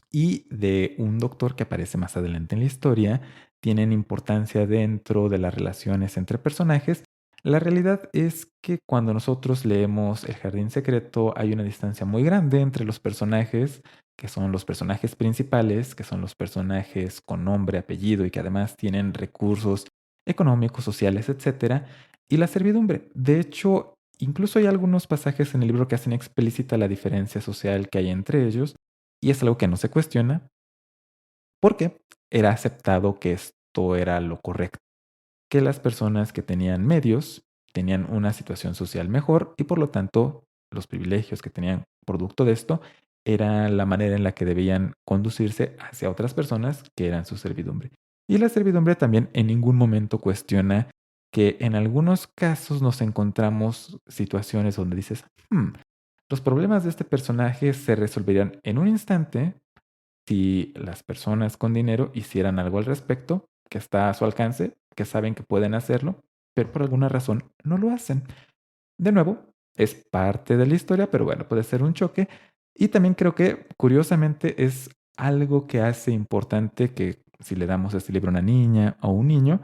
y de un doctor que aparece más adelante en la historia tienen importancia dentro de las relaciones entre personajes, la realidad es que cuando nosotros leemos El Jardín Secreto hay una distancia muy grande entre los personajes, que son los personajes principales, que son los personajes con nombre, apellido y que además tienen recursos económicos, sociales, etcétera, y la servidumbre. De hecho, incluso hay algunos pasajes en el libro que hacen explícita la diferencia social que hay entre ellos y es algo que no se cuestiona porque era aceptado que esto era lo correcto, que las personas que tenían medios tenían una situación social mejor y por lo tanto los privilegios que tenían producto de esto era la manera en la que debían conducirse hacia otras personas que eran su servidumbre. Y la servidumbre también en ningún momento cuestiona que en algunos casos nos encontramos situaciones donde dices, los problemas de este personaje se resolverían en un instante si las personas con dinero hicieran algo al respecto, que está a su alcance, que saben que pueden hacerlo, pero por alguna razón no lo hacen. De nuevo, es parte de la historia, pero bueno, puede ser un choque. Y también creo que, curiosamente, es algo que hace importante que si le damos este libro a una niña o un niño,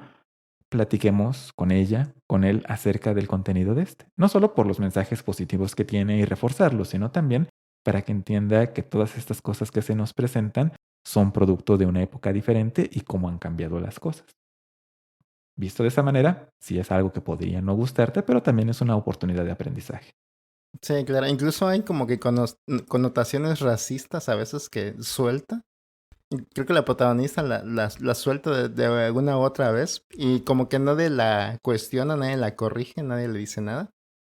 platiquemos con ella, con él, acerca del contenido de este. No solo por los mensajes positivos que tiene y reforzarlos, sino también para que entienda que todas estas cosas que se nos presentan son producto de una época diferente y cómo han cambiado las cosas. Visto de esa manera, sí es algo que podría no gustarte, pero también es una oportunidad de aprendizaje. Sí, claro, incluso hay como que connotaciones racistas a veces que suelta. Creo que la protagonista la suelta de alguna u otra vez y como que nadie la cuestiona, nadie la corrige, nadie le dice nada.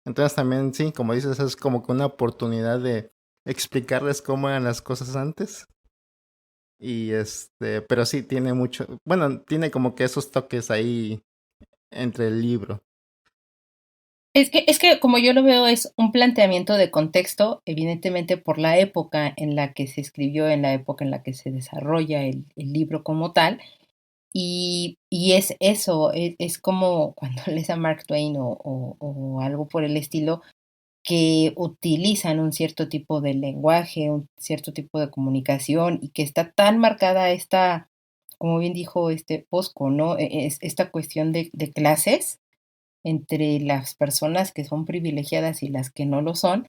Entonces también, sí, como dices, es como que una oportunidad de explicarles cómo eran las cosas antes. Y pero sí, tiene mucho, bueno, tiene como que esos toques ahí entre el libro. Es que como yo lo veo es un planteamiento de contexto, evidentemente por la época en la que se escribió, en la época en la que se desarrolla el libro como tal, y es eso, es como cuando lees a Mark Twain o algo por el estilo, que utilizan un cierto tipo de lenguaje, un cierto tipo de comunicación, y que está tan marcada esta, como bien dijo este Posco, ¿no? Esta cuestión de clases entre las personas que son privilegiadas y las que no lo son.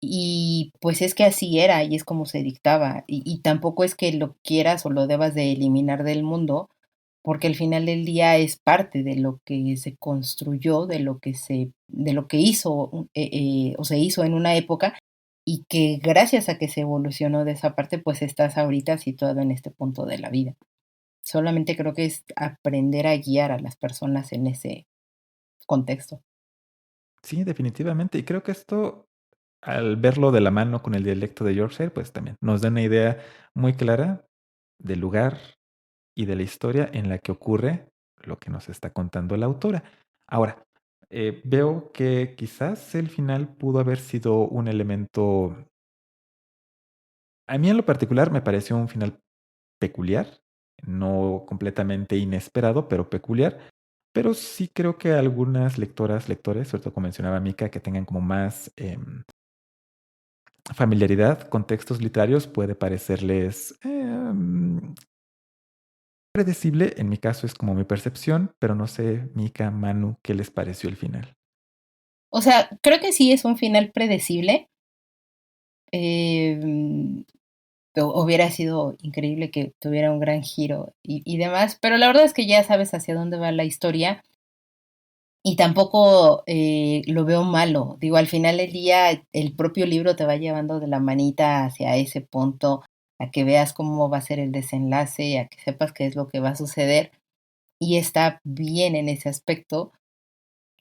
Y pues es que así era y es como se dictaba. Y tampoco es que lo quieras o lo debas de eliminar del mundo, porque al final del día es parte de lo que se construyó, de lo que hizo o se hizo en una época, y que gracias a que se evolucionó de esa parte, pues estás ahorita situado en este punto de la vida. Solamente creo que es aprender a guiar a las personas en ese contexto. Sí, definitivamente. Y creo que esto, al verlo de la mano con el dialecto de Yorkshire, pues también nos da una idea muy clara del lugar y de la historia en la que ocurre lo que nos está contando la autora. Ahora, veo que quizás el final pudo haber sido un elemento, a mí en lo particular me pareció un final peculiar, no completamente inesperado, pero peculiar. Pero sí creo que algunas lectoras, lectores, sobre todo como mencionaba Mika, que tengan como más familiaridad con textos literarios, puede parecerles predecible. En mi caso es como mi percepción, pero no sé, Mika, Manu, ¿qué les pareció el final? O sea, creo que sí es un final predecible. Eh, Hubiera sido increíble que tuviera un gran giro y demás, pero la verdad es que ya sabes hacia dónde va la historia y tampoco lo veo malo. Digo, al final del día el propio libro te va llevando de la manita hacia ese punto, a que veas cómo va a ser el desenlace, a que sepas qué es lo que va a suceder y está bien en ese aspecto,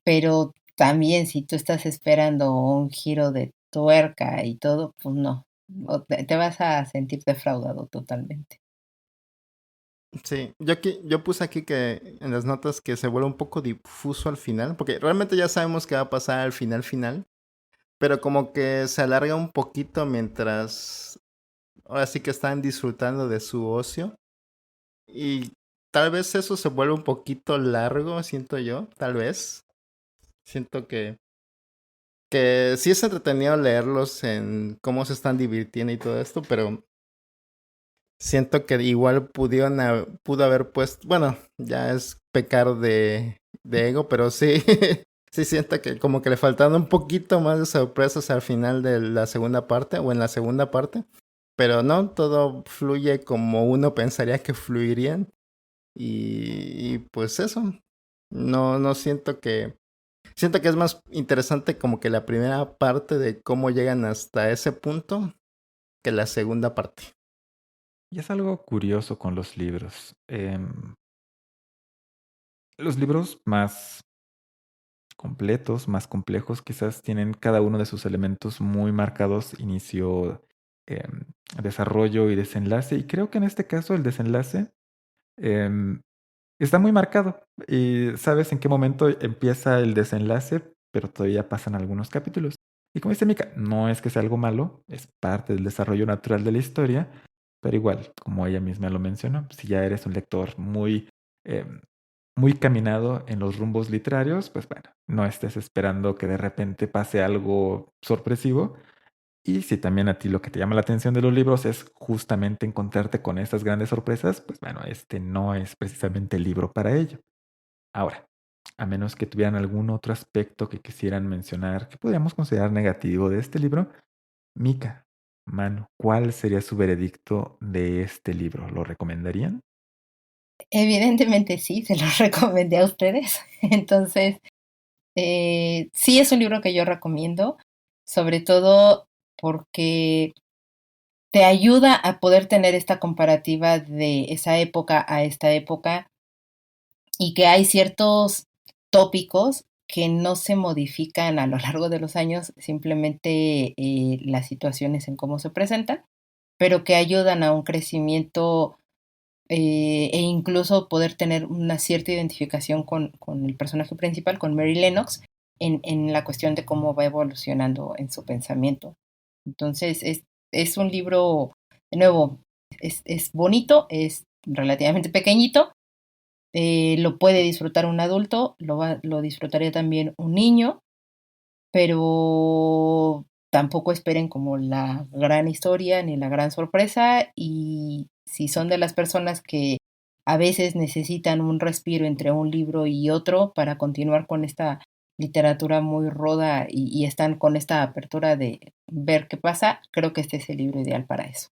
pero también si tú estás esperando un giro de tuerca y todo, pues no, te vas a sentir defraudado totalmente. Sí, yo puse aquí que en las notas que se vuelve un poco difuso al final, porque realmente ya sabemos qué va a pasar al final, pero como que se alarga un poquito mientras ahora sí que están disfrutando de su ocio y tal vez eso se vuelve un poquito largo, siento yo, tal vez. Siento que sí es entretenido leerlos en cómo se están divirtiendo y todo esto, pero siento que igual pudo haber puesto, bueno, ya es pecar de ego, pero sí, sí siento que como que le faltaron un poquito más de sorpresas al final de la segunda parte o en la segunda parte, pero no, todo fluye como uno pensaría que fluirían y pues eso, no siento que es más interesante como que la primera parte de cómo llegan hasta ese punto que la segunda parte. Y es algo curioso con los libros. Los libros más completos, más complejos, quizás tienen cada uno de sus elementos muy marcados, inicio, em, desarrollo y desenlace. Y creo que en este caso el desenlace em, está muy marcado. Y sabes en qué momento empieza el desenlace, pero todavía pasan algunos capítulos. Y como dice Mika, no es que sea algo malo, es parte del desarrollo natural de la historia, pero igual, como ella misma lo mencionó, si ya eres un lector em, muy caminado en los rumbos literarios, pues bueno, no estés esperando que de repente pase algo sorpresivo. Y si también a ti lo que te llama la atención de los libros es justamente encontrarte con estas grandes sorpresas, pues bueno, este no es precisamente el libro para ello. Ahora, a menos que tuvieran algún otro aspecto que quisieran mencionar que podríamos considerar negativo de este libro, Mika, Manu, ¿cuál sería su veredicto de este libro? ¿Lo recomendarían? Evidentemente sí, se los recomendé a ustedes. Entonces, sí es un libro que yo recomiendo, sobre todo porque te ayuda a poder tener esta comparativa de esa época a esta época y que hay ciertos tópicos que no se modifican a lo largo de los años, simplemente las situaciones en cómo se presentan, pero que ayudan a un crecimiento e incluso poder tener una cierta identificación con el personaje principal, con Mary Lennox, en la cuestión de cómo va evolucionando en su pensamiento. Entonces, es un libro, de nuevo, es bonito, es relativamente pequeñito, lo puede disfrutar un adulto, lo disfrutaría también un niño, pero tampoco esperen como la gran historia ni la gran sorpresa, y si son de las personas que a veces necesitan un respiro entre un libro y otro para continuar con esta literatura muy ruda y están con esta apertura de ver qué pasa, creo que este es el libro ideal para eso.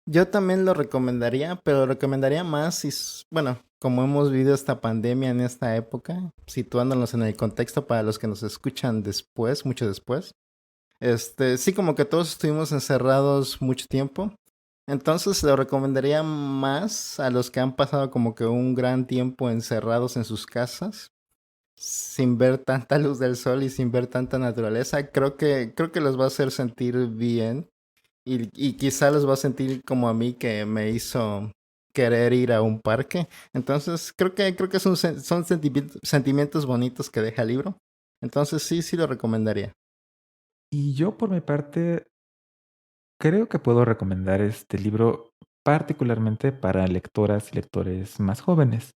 Yo también lo recomendaría, pero lo recomendaría más si, bueno, como hemos vivido esta pandemia en esta época, situándonos en el contexto para los que nos escuchan después, mucho después. Sí, como que todos estuvimos encerrados mucho tiempo. Entonces lo recomendaría más a los que han pasado como que un gran tiempo encerrados en sus casas, sin ver tanta luz del sol y sin ver tanta naturaleza. Creo que los va a hacer sentir bien y quizá los va a sentir como a mí que me hizo querer ir a un parque. Entonces creo que son sentimientos bonitos que deja el libro. Entonces sí lo recomendaría. Y yo por mi parte creo que puedo recomendar este libro particularmente para lectoras y lectores más jóvenes.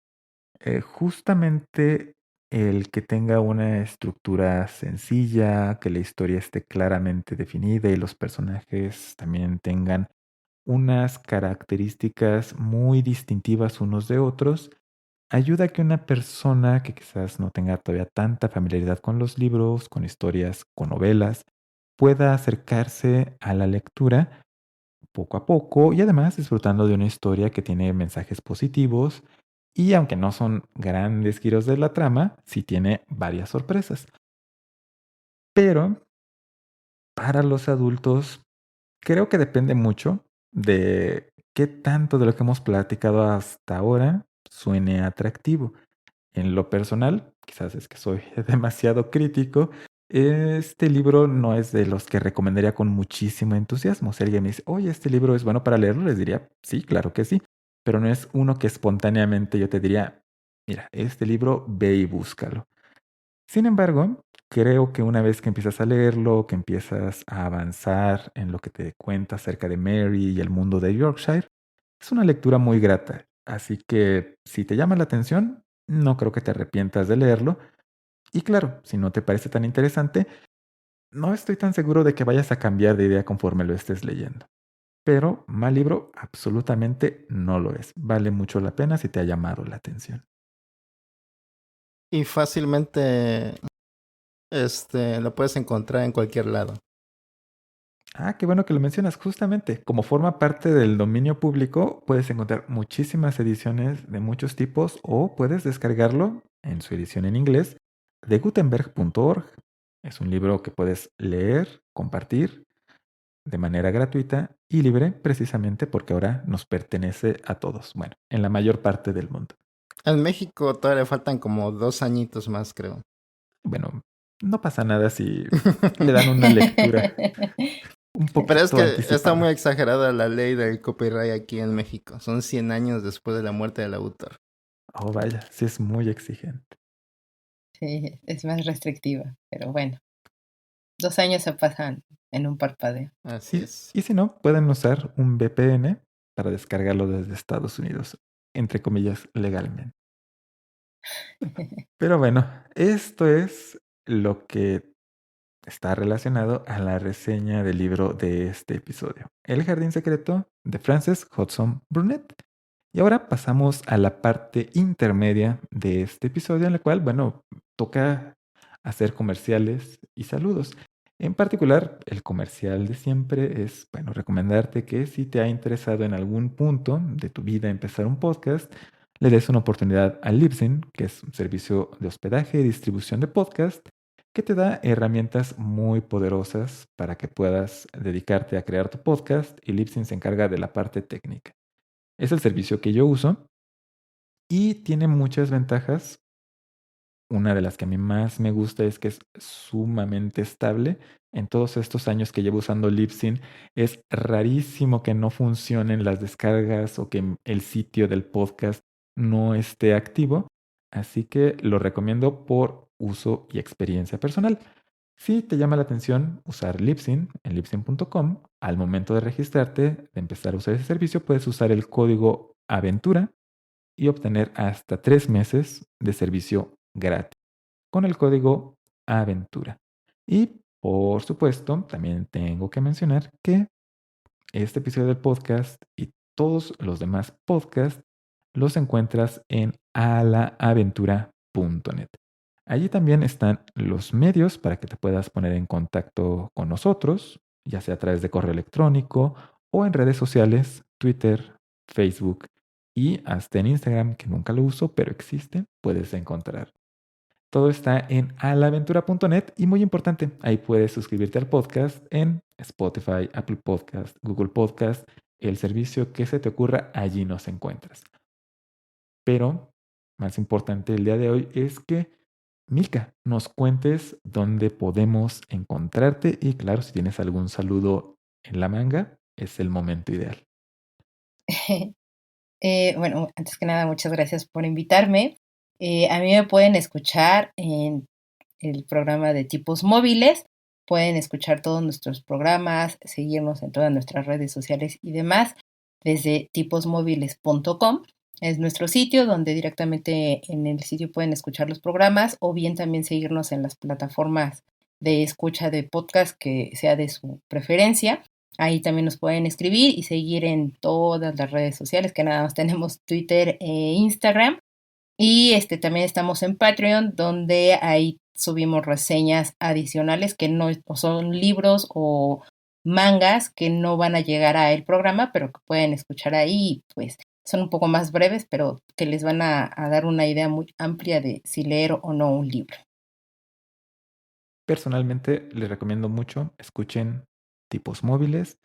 Justamente el que tenga una estructura sencilla, que la historia esté claramente definida y los personajes también tengan unas características muy distintivas unos de otros, ayuda a que una persona que quizás no tenga todavía tanta familiaridad con los libros, con historias, con novelas, pueda acercarse a la lectura poco a poco y además disfrutando de una historia que tiene mensajes positivos y aunque no son grandes giros de la trama, sí tiene varias sorpresas. Pero para los adultos creo que depende mucho de qué tanto de lo que hemos platicado hasta ahora suene atractivo. En lo personal, quizás es que soy demasiado crítico, este libro no es de los que recomendaría con muchísimo entusiasmo. Si alguien me dice, oye, este libro es bueno para leerlo, les diría, sí, claro que sí, pero no es uno que espontáneamente yo te diría, mira, este libro ve y búscalo. Sin embargo, creo que una vez que empiezas a leerlo, que empiezas a avanzar en lo que te cuenta acerca de Mary y el mundo de Yorkshire, es una lectura muy grata. Así que si te llama la atención, no creo que te arrepientas de leerlo. Y claro, si no te parece tan interesante, no estoy tan seguro de que vayas a cambiar de idea conforme lo estés leyendo. Pero mal libro absolutamente no lo es. Vale mucho la pena si te ha llamado la atención. Y fácilmente lo puedes encontrar en cualquier lado. Ah, qué bueno que lo mencionas. Justamente, como forma parte del dominio público, puedes encontrar muchísimas ediciones de muchos tipos o puedes descargarlo en su edición en inglés de gutenberg.org. Es un libro que puedes leer, compartir de manera gratuita y libre precisamente porque ahora nos pertenece a todos. Bueno, en la mayor parte del mundo. En México todavía le faltan como 2 añitos más, creo. Bueno, no pasa nada si le dan una lectura un Pero es poquito que está muy anticipada. exagerada la ley del copyright aquí en México. Son 100 años después de la muerte del autor. Oh, vaya, sí es muy exigente. Sí, es más restrictiva, pero bueno, 2 años se pasan en un parpadeo. Así Y, es. y si no, pueden usar un VPN para descargarlo desde Estados Unidos, entre comillas, legalmente. Pero bueno, esto es lo que está relacionado a la reseña del libro de este episodio, El Jardín Secreto de Frances Hodgson Burnett. Y ahora pasamos a la parte intermedia de este episodio en la cual, bueno, toca hacer comerciales y saludos. En particular, el comercial de siempre es, bueno, recomendarte que si te ha interesado en algún punto de tu vida empezar un podcast, le des una oportunidad a Libsyn, que es un servicio de hospedaje y distribución de podcast que te da herramientas muy poderosas para que puedas dedicarte a crear tu podcast y Libsyn se encarga de la parte técnica. Es el servicio que yo uso y tiene muchas ventajas una de las que a mí más me gusta es que es sumamente estable. En todos estos años que llevo usando Libsyn, es rarísimo que no funcionen las descargas o que el sitio del podcast no esté activo. Así que lo recomiendo por uso y experiencia personal. Si te llama la atención usar Libsyn en libsyn.com, al momento de registrarte, de empezar a usar ese servicio, puedes usar el código Aventura y obtener hasta 3 meses de servicio gratis con el código Aventura. Y por supuesto, también tengo que mencionar que este episodio del podcast y todos los demás podcasts los encuentras en alaaventura.net. Allí también están los medios para que te puedas poner en contacto con nosotros, ya sea a través de correo electrónico o en redes sociales, Twitter, Facebook y hasta en Instagram, que nunca lo uso, pero existe, puedes encontrar. Todo está en alaventura.net y muy importante, ahí puedes suscribirte al podcast en Spotify, Apple Podcast, Google Podcast, el servicio que se te ocurra, allí nos encuentras. Pero más importante el día de hoy es que, Milka, nos cuentes dónde podemos encontrarte y claro, si tienes algún saludo en la manga, es el momento ideal. Bueno, antes que nada, muchas gracias por invitarme. A mí me pueden escuchar en el programa de Tipos Móviles. Pueden escuchar todos nuestros programas, seguirnos en todas nuestras redes sociales y demás desde tiposmóviles.com. Es nuestro sitio donde directamente en el sitio pueden escuchar los programas o bien también seguirnos en las plataformas de escucha de podcast que sea de su preferencia. Ahí también nos pueden escribir y seguir en todas las redes sociales, que nada más tenemos Twitter e Instagram. Y también estamos en Patreon, donde ahí subimos reseñas adicionales que no son libros o mangas que no van a llegar a el programa, pero que pueden escuchar ahí, pues son un poco más breves, pero que les van a dar una idea muy amplia de si leer o no un libro. Personalmente les recomiendo mucho, escuchen Tipos Móviles,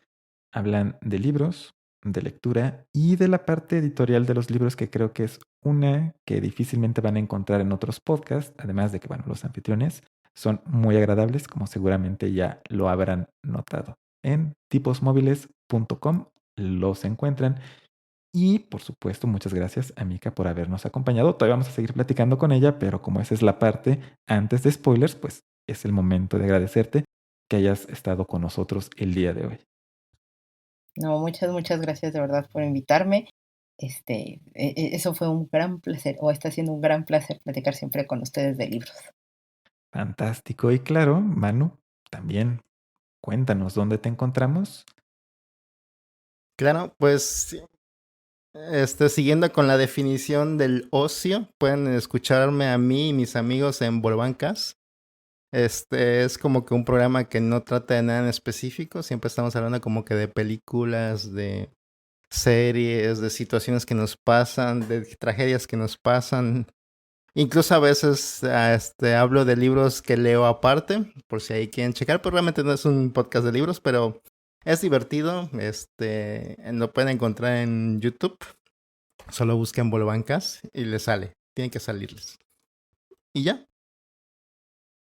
hablan de libros, de lectura y de la parte editorial de los libros que creo que es una que difícilmente van a encontrar en otros podcasts, además de que, bueno, los anfitriones son muy agradables, como seguramente ya lo habrán notado. En tiposmóviles.com los encuentran. Y por supuesto, muchas gracias a Mika por habernos acompañado. Todavía vamos a seguir platicando con ella, pero como esa es la parte antes de spoilers, pues es el momento de agradecerte que hayas estado con nosotros el día de hoy. No, muchas gracias de verdad por invitarme. Eso fue un gran placer, o está siendo un gran placer platicar siempre con ustedes de libros. Fantástico. Y claro, Manu, también cuéntanos dónde te encontramos. Claro, pues siguiendo con la definición del ocio, pueden escucharme a mí y mis amigos en Volvancas. Es como que un programa que no trata de nada en específico, siempre estamos hablando como que de películas, de series, de situaciones que nos pasan, de tragedias que nos pasan. Incluso a veces hablo de libros que leo aparte, por si ahí quieren checar, pero realmente no es un podcast de libros, pero es divertido. Lo pueden encontrar en YouTube. Solo busquen Volvancas y les sale. Tienen que salirles. Y ya.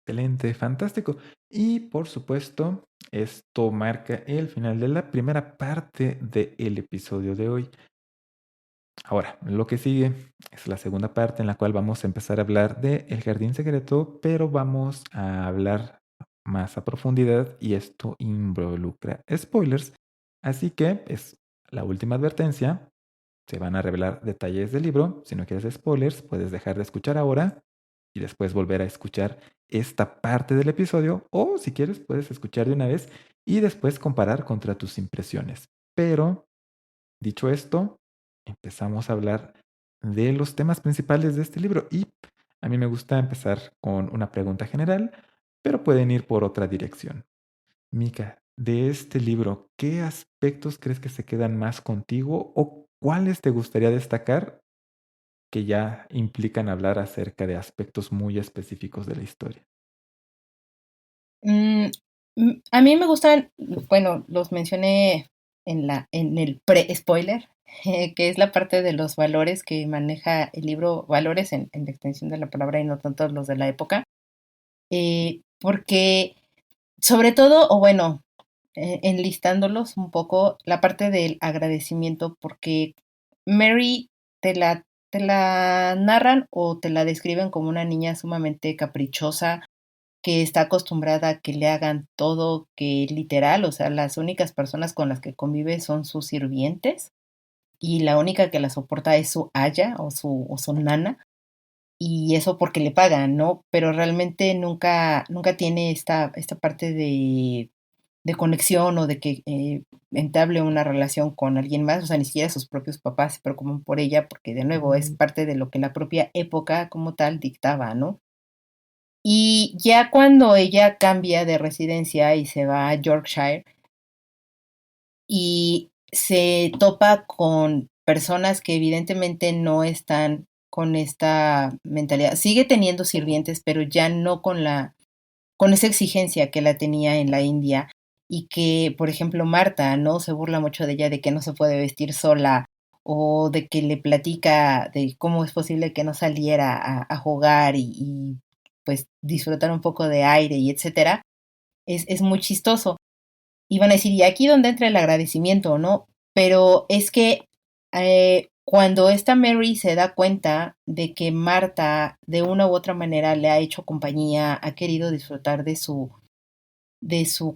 Excelente, fantástico. Y por supuesto, esto marca el final de la primera parte del episodio de hoy. Ahora, lo que sigue es la segunda parte en la cual vamos a empezar a hablar de El Jardín Secreto, pero vamos a hablar más a profundidad y esto involucra spoilers. Así que es la última advertencia. Se van a revelar detalles del libro. Si no quieres spoilers, puedes dejar de escuchar ahora y después volver a escuchar esta parte del episodio. O si quieres, puedes escuchar de una vez y después comparar contra tus impresiones. Pero, dicho esto, empezamos a hablar de los temas principales de este libro. Y a mí me gusta empezar con una pregunta general, pero pueden ir por otra dirección. Mika, de este libro, ¿qué aspectos crees que se quedan más contigo o cuáles te gustaría destacar que ya implican hablar acerca de aspectos muy específicos de la historia? Mm, a mí me gustan, bueno, los mencioné en el pre-spoiler, que es la parte de los valores que maneja el libro, valores en la extensión de la palabra y no tanto los de la época, porque sobre todo, o bueno, enlistándolos un poco, la parte del agradecimiento, porque Mary te la narran o te la describen como una niña sumamente caprichosa, que está acostumbrada a que le hagan todo, que literal, o sea, las únicas personas con las que convive son sus sirvientes y la única que la soporta es su aya o su nana, y eso porque le pagan, ¿no? Pero realmente nunca tiene esta parte de conexión o de que entable una relación con alguien más, o sea, ni siquiera sus propios papás se preocupan por ella, porque de nuevo es parte de lo que la propia época como tal dictaba, ¿no? Y ya cuando ella cambia de residencia y se va a Yorkshire y se topa con personas que evidentemente no están con esta mentalidad, sigue teniendo sirvientes, pero ya no con esa exigencia que la tenía en la India y que, por ejemplo, Marta, ¿no? Se burla mucho de ella de que no se puede vestir sola o de que le platica de cómo es posible que no saliera a jugar pues disfrutar un poco de aire y etcétera, es muy chistoso. Y van a decir, ¿y aquí donde entra el agradecimiento, no? Pero es que cuando esta Mary se da cuenta de que Marta de una u otra manera le ha hecho compañía, ha querido disfrutar de su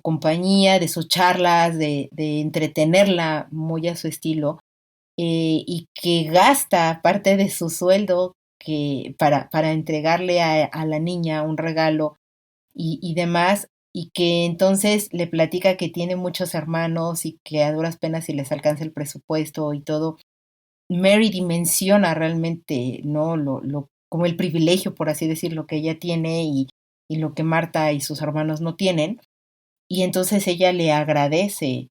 compañía, de sus charlas, de entretenerla muy a su estilo, y que gasta parte de su sueldo para entregarle a la niña un regalo y demás, y que entonces le platica que tiene muchos hermanos y que a duras penas si les alcanza el presupuesto y todo. Mary dimensiona realmente, ¿no? Como el privilegio, por así decirlo, que ella tiene y lo que Marta y sus hermanos no tienen. Y entonces ella le agradece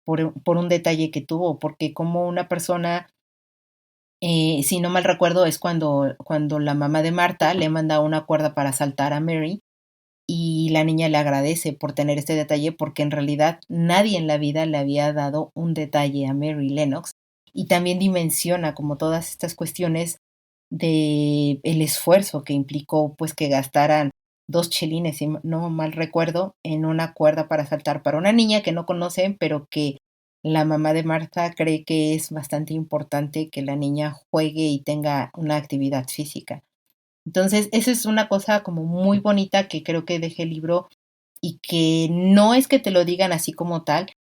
por un detalle que tuvo, porque como una persona, si no mal recuerdo, es cuando la mamá de Marta le manda una cuerda para saltar a Mary y la niña le agradece por tener este detalle porque en realidad nadie en la vida le había dado un detalle a Mary Lennox y también dimensiona como todas estas cuestiones de el esfuerzo que implicó pues que gastaran 2 chelines, si no mal recuerdo, en una cuerda para saltar para una niña que no conocen, pero que la mamá de Marta cree que es bastante importante que la niña juegue y tenga una actividad física. Entonces, eso es una cosa como muy bonita que creo que deja el libro y que no es que te lo digan así como tal,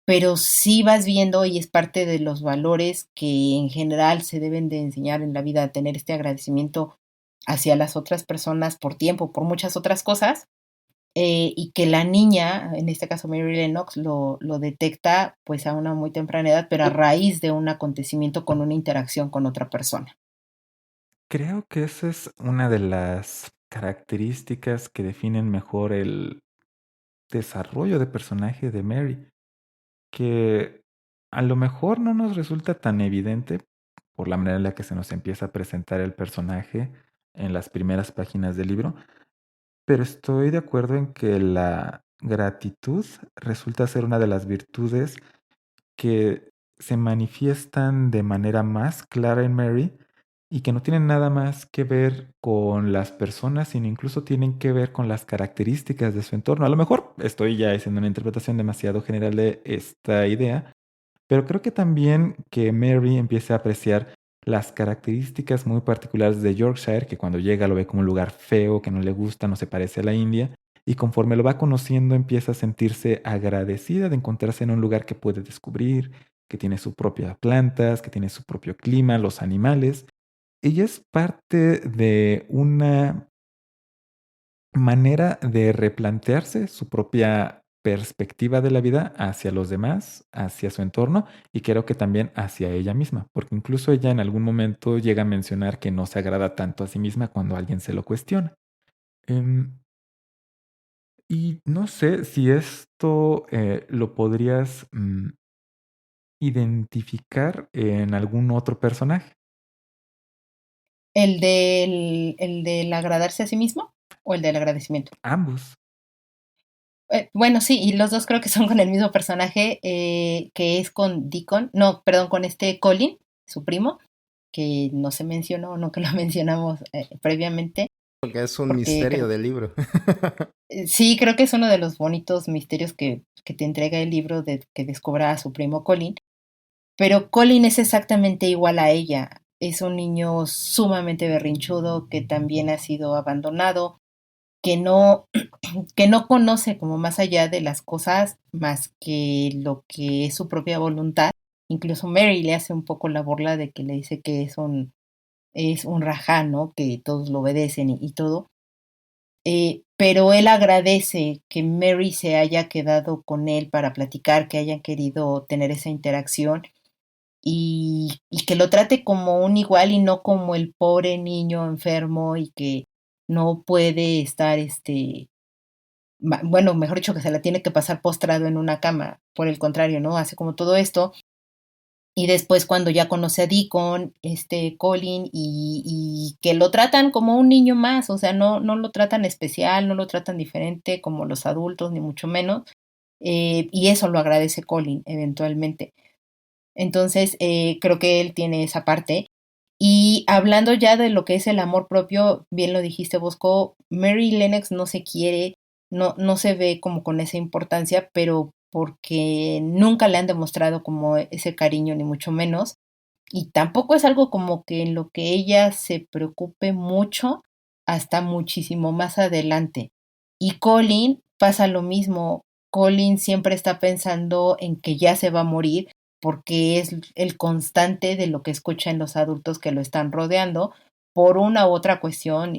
pero sí vas viendo y es parte de los valores que en general se deben de enseñar en la vida, tener este agradecimiento hacia las otras personas por tiempo, por muchas otras cosas, y que la niña, en este caso Mary Lennox, lo detecta pues a una muy temprana edad, pero a raíz de un acontecimiento con una interacción con otra persona. Creo que esa es una de las características que definen mejor el desarrollo de personaje de Mary, que a lo mejor no nos resulta tan evidente por la manera en la que se nos empieza a presentar el personaje en las primeras páginas del libro, pero estoy de acuerdo en que la gratitud resulta ser una de las virtudes que se manifiestan de manera más clara en Mary y que no tienen nada más que ver con las personas, sino incluso tienen que ver con las características de su entorno. A lo mejor estoy ya haciendo una interpretación demasiado general de esta idea, pero creo que también que Mary empiece a apreciar las características muy particulares de Yorkshire, que cuando llega lo ve como un lugar feo, que no le gusta, no se parece a la India, y conforme lo va conociendo empieza a sentirse agradecida de encontrarse en un lugar que puede descubrir, que tiene sus propias plantas, que tiene su propio clima, los animales. Ella es parte de una manera de replantearse su propia perspectiva de la vida hacia los demás, hacia su entorno y creo que también hacia ella misma, porque incluso ella en algún momento llega a mencionar que no se agrada tanto a sí misma cuando alguien se lo cuestiona. Em, y no sé si esto lo podrías identificar en algún otro personaje. El del agradarse a sí mismo o el del agradecimiento? Ambos. Bueno, sí, y los dos creo que son con el mismo personaje, que es con Deacon, no, perdón, con este Colin, su primo, que no se mencionó, no que lo mencionamos previamente, Porque es un porque misterio del libro. sí, creo que es uno de los bonitos misterios que te entrega el libro de que descubra a su primo Colin, pero Colin es exactamente igual a ella. Es un niño sumamente berrinchudo que también ha sido abandonado, que no, que no conoce como más allá de las cosas más que lo que es su propia voluntad. Incluso Mary le hace un poco la burla de que le dice que es un rajá, ¿no? Que todos lo obedecen y todo. Pero él agradece que Mary se haya quedado con él para platicar, que hayan querido tener esa interacción y que lo trate como un igual y no como el pobre niño enfermo y que no puede estar, bueno, mejor dicho, que se la tiene que pasar postrado en una cama. Por el contrario, ¿no? Hace como todo esto. Y después cuando ya conoce a Deacon, Colin, y que lo tratan como un niño más, o sea, no lo tratan especial, no lo tratan diferente como los adultos, ni mucho menos. Y eso lo agradece Colin eventualmente. Entonces, creo que él tiene esa parte. Y hablando ya de lo que es el amor propio, bien lo dijiste, Bosco, Mary Lennox no se quiere, no se ve como con esa importancia, pero porque nunca le han demostrado como ese cariño, ni mucho menos. Y tampoco es algo como que en lo que ella se preocupe mucho hasta muchísimo más adelante. Y Colin pasa lo mismo. Colin siempre está pensando en que ya se va a morir porque es el constante de lo que escucha en los adultos que lo están rodeando por una u otra cuestión,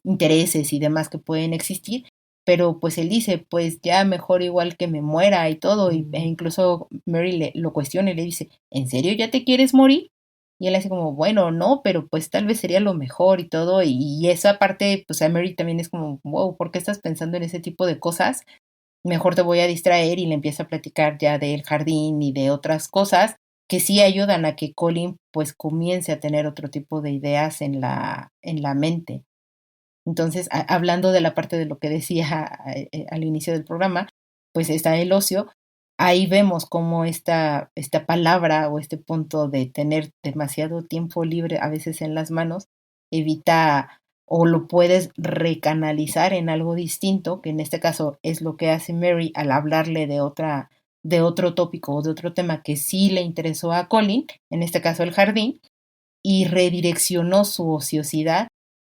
intereses y demás que pueden existir, pero pues él dice, pues ya mejor igual que me muera y todo, e incluso Mary lo cuestiona y le dice, ¿en serio ya te quieres morir? Y él hace como, bueno, no, pero pues tal vez sería lo mejor y todo, y esa parte, pues a Mary también es como, wow, ¿por qué estás pensando en ese tipo de cosas? Mejor te voy a distraer y le empieza a platicar ya del jardín y de otras cosas que sí ayudan a que Colin pues comience a tener otro tipo de ideas en la mente. Entonces, hablando de la parte de lo que decía al inicio del programa, pues está el ocio. Ahí vemos cómo esta palabra o este punto de tener demasiado tiempo libre a veces en las manos evita o lo puedes recanalizar en algo distinto, que en este caso es lo que hace Mary al hablarle de otro tópico o de otro tema que sí le interesó a Colin, en este caso el jardín, y redireccionó su ociosidad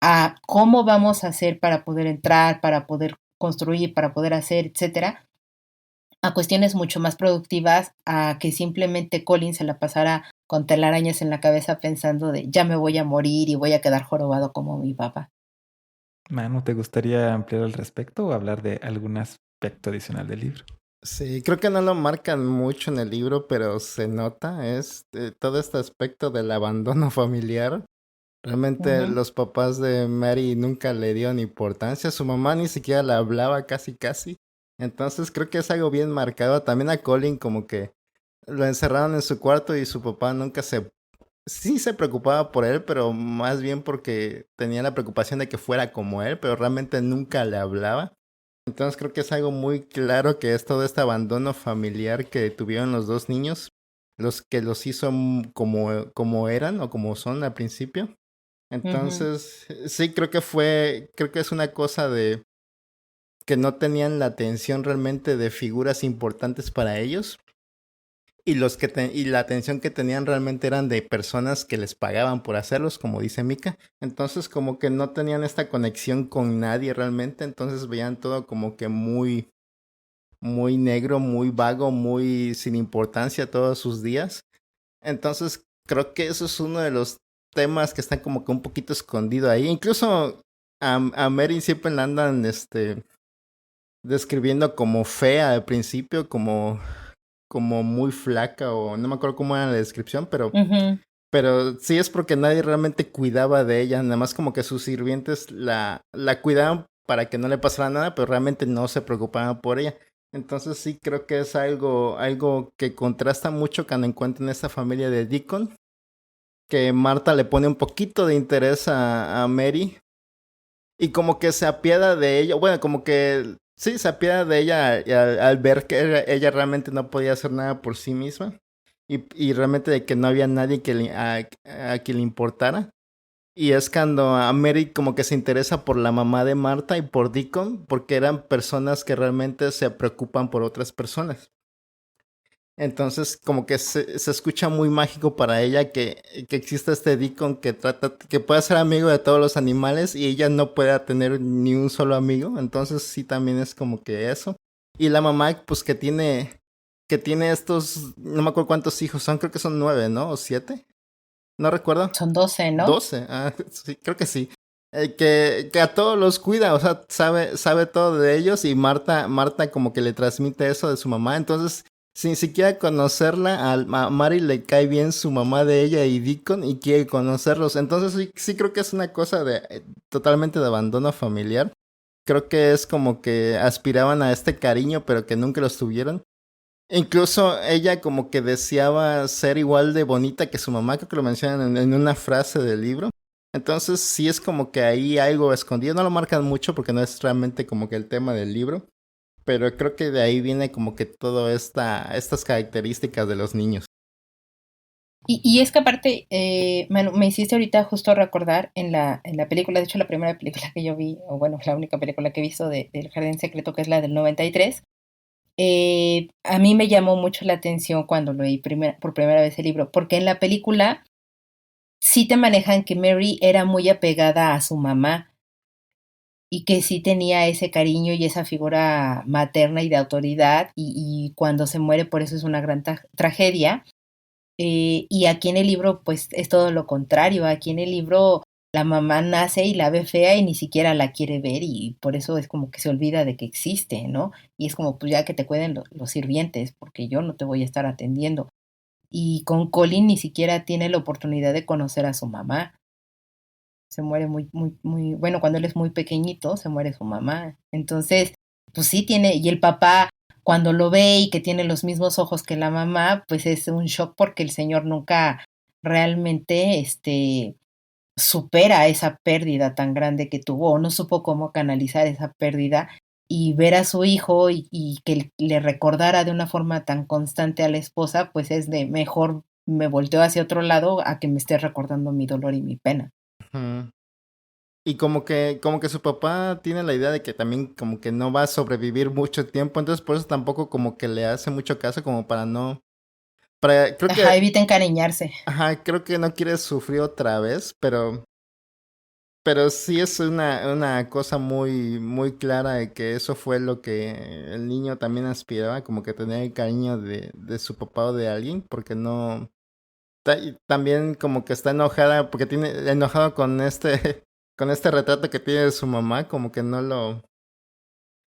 a cómo vamos a hacer para poder entrar, para poder construir, para poder hacer, etcétera, a cuestiones mucho más productivas, a que simplemente Colin se la pasara con telarañas en la cabeza pensando de ya me voy a morir y voy a quedar jorobado como mi papá. Manu, ¿te gustaría ampliar al respecto o hablar de algún aspecto adicional del libro? Sí, creo que no lo marcan mucho en el libro, pero se nota, es todo este aspecto del abandono familiar. Realmente Ujú, los papás de Mary nunca le dieron importancia, su mamá ni siquiera la hablaba casi casi. Entonces creo que es algo bien marcado. También a Colin como que lo encerraron en su cuarto y su papá nunca sí se preocupaba por él, pero más bien porque tenía la preocupación de que fuera como él, pero realmente nunca le hablaba. Entonces creo que es algo muy claro que es todo este abandono familiar que tuvieron los dos niños, los que los hizo como eran o como son al principio. ujú. Entonces, sí, creo que es una cosa de que no tenían la atención realmente de figuras importantes para ellos y la atención que tenían realmente eran de personas que les pagaban por hacerlos, como dice Mika. Entonces, como que no tenían esta conexión con nadie realmente, entonces veían todo como que muy negro, muy vago, muy sin importancia todos sus días. Entonces, creo que eso es uno de los temas que están como que un poquito escondido ahí. Incluso a Mary siempre la andan describiendo como fea al principio, como muy flaca o no me acuerdo cómo era la descripción, Ujú, pero sí es porque nadie realmente cuidaba de ella, nada más como que sus sirvientes la cuidaban para que no le pasara nada, pero realmente no se preocupaban por ella. Entonces sí creo que es algo que contrasta mucho cuando encuentran esta familia de Deacon, que Marta le pone un poquito de interés a Mary y como que se apiada de ella, bueno, como que Sí, se apiada de ella y al ver que ella realmente no podía hacer nada por sí misma y realmente de que no había nadie a quien le importara. Y es cuando a Mary como que se interesa por la mamá de Marta y por Deacon, porque eran personas que realmente se preocupan por otras personas. Entonces, como que se escucha muy mágico para ella que exista este Deacon que trata, que pueda ser amigo de todos los animales y ella no pueda tener ni un solo amigo. Entonces, sí, también es como que eso. Y la mamá, pues que tiene estos, no me acuerdo cuántos hijos son, creo que son 9, ¿no? ¿O 7? No recuerdo. Son 12, ¿no? 12, sí, creo que sí. Que a todos los cuida, o sea, sabe todo de ellos y Marta como que le transmite eso de su mamá, entonces sin siquiera conocerla, a Mari le cae bien su mamá de ella y Deacon y quiere conocerlos, entonces sí, sí creo que es una cosa de totalmente de abandono familiar, creo que es como que aspiraban a este cariño pero que nunca los tuvieron. Incluso ella como que deseaba ser igual de bonita que su mamá, creo que lo mencionan en una frase del libro. Entonces sí es como que ahí algo escondido, no lo marcan mucho porque no es realmente como que el tema del libro, pero creo que de ahí viene como que estas características de los niños. Y es que aparte, Manu, me hiciste ahorita justo recordar en la película, de hecho la primera película que yo vi, o bueno, la única película que he visto del Jardín Secreto, que es la del 93, a mí me llamó mucho la atención cuando leí por primera vez el libro, porque en la película sí te manejan que Mary era muy apegada a su mamá y que sí tenía ese cariño y esa figura materna y de autoridad y cuando se muere por eso es una gran tragedia. Y aquí en el libro pues es todo lo contrario, aquí en el libro la mamá nace y la ve fea y ni siquiera la quiere ver y por eso es como que se olvida de que existe, ¿no? Y es como pues ya que te cuiden los sirvientes porque yo no te voy a estar atendiendo. Y con Colin ni siquiera tiene la oportunidad de conocer a su mamá. Se muere muy, bueno, cuando él es muy pequeñito, se muere su mamá. Entonces, pues sí tiene, y el papá, cuando lo ve y que tiene los mismos ojos que la mamá, pues es un shock porque el señor nunca realmente, supera esa pérdida tan grande que tuvo, o no supo cómo canalizar esa pérdida y ver a su hijo y que le recordara de una forma tan constante a la esposa, pues es de mejor me volteo hacia otro lado a que me esté recordando mi dolor y mi pena. Ujú. Y como que su papá tiene la idea de que también como que no va a sobrevivir mucho tiempo, entonces por eso tampoco como que le hace mucho caso como para no, creo Ajá, que, evita encariñarse. ajá, creo que no quiere sufrir otra vez, pero sí es una cosa muy clara de que eso fue lo que el niño también aspiraba, como que tener el cariño de su papá o de alguien, porque no, y también como que está enojada, porque tiene enojado con con este retrato que tiene de su mamá, como que no lo...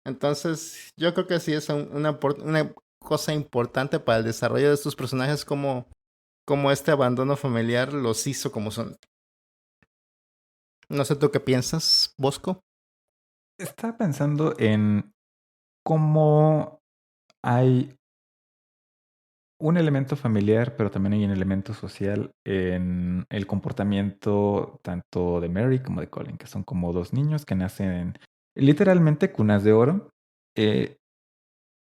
Entonces, yo creo que sí es una cosa importante para el desarrollo de estos personajes, como este abandono familiar los hizo como son. No sé tú qué piensas, Bosco. Estaba pensando en cómo hay un elemento familiar, pero también hay un elemento social en el comportamiento tanto de Mary como de Colin, que son como dos niños que nacen en literalmente cunas de oro. Eh,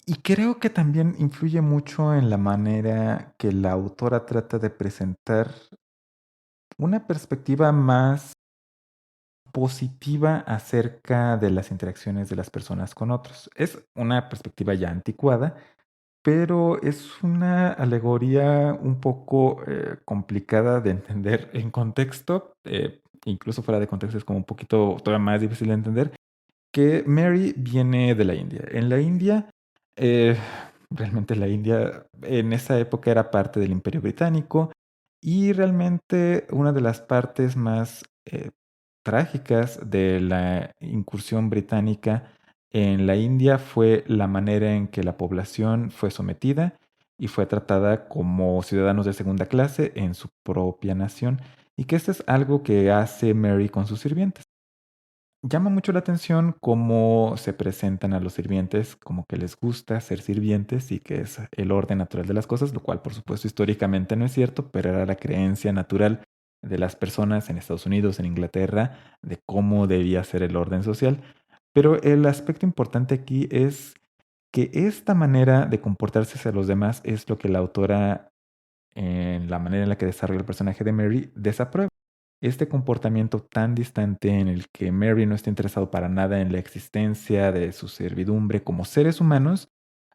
y creo que también influye mucho en la manera que la autora trata de presentar una perspectiva más positiva acerca de las interacciones de las personas con otros. Es una perspectiva ya anticuada, pero es una alegoría un poco complicada de entender en contexto, incluso fuera de contexto es como un poquito todavía más difícil de entender, que Mary viene de la India. En la India, eh, realmente la India en esa época era parte del Imperio Británico y realmente una de las partes más trágicas de la incursión británica en la India fue la manera en que la población fue sometida y fue tratada como ciudadanos de segunda clase en su propia nación, y que esto es algo que hace Mary con sus sirvientes. Llama mucho la atención cómo se presentan a los sirvientes, como que les gusta ser sirvientes y que es el orden natural de las cosas, lo cual por supuesto históricamente no es cierto, pero era la creencia natural de las personas en Estados Unidos, en Inglaterra, de cómo debía ser el orden social. Pero el aspecto importante aquí es que esta manera de comportarse hacia los demás es lo que la autora, en la manera en la que desarrolla el personaje de Mary, desaprueba. Este comportamiento tan distante en el que Mary no está interesado para nada en la existencia de su servidumbre como seres humanos,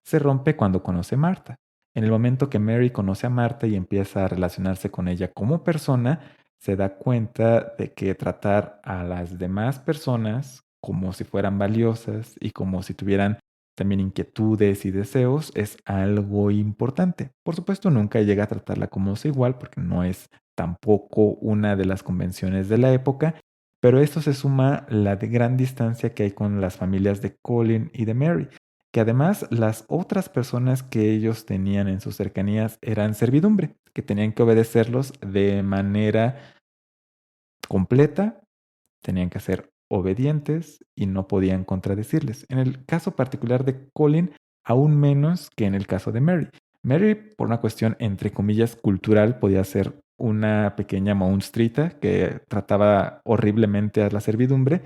se rompe cuando conoce a Marta. En el momento que Mary conoce a Marta y empieza a relacionarse con ella como persona, se da cuenta de que tratar a las demás personas como si fueran valiosas y como si tuvieran también inquietudes y deseos es algo importante. Por supuesto, nunca llega a tratarla como su igual porque no es tampoco una de las convenciones de la época, pero esto se suma la de gran distancia que hay con las familias de Colin y de Mary, que además las otras personas que ellos tenían en sus cercanías eran servidumbre, que tenían que obedecerlos de manera completa, tenían que ser obedientes y no podían contradecirles. En el caso particular de Colin, aún menos que en el caso de Mary. Mary, por una cuestión entre comillas cultural, podía ser una pequeña monstruita que trataba horriblemente a la servidumbre,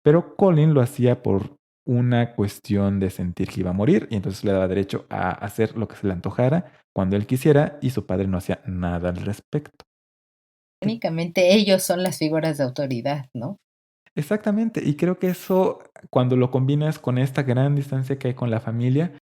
pero Colin lo hacía por una cuestión de sentir que iba a morir y entonces le daba derecho a hacer lo que se le antojara cuando él quisiera y su padre no hacía nada al respecto. Técnicamente ellos son las figuras de autoridad, ¿no? Exactamente, y creo que eso, cuando lo combinas con esta gran distancia que hay con la familia,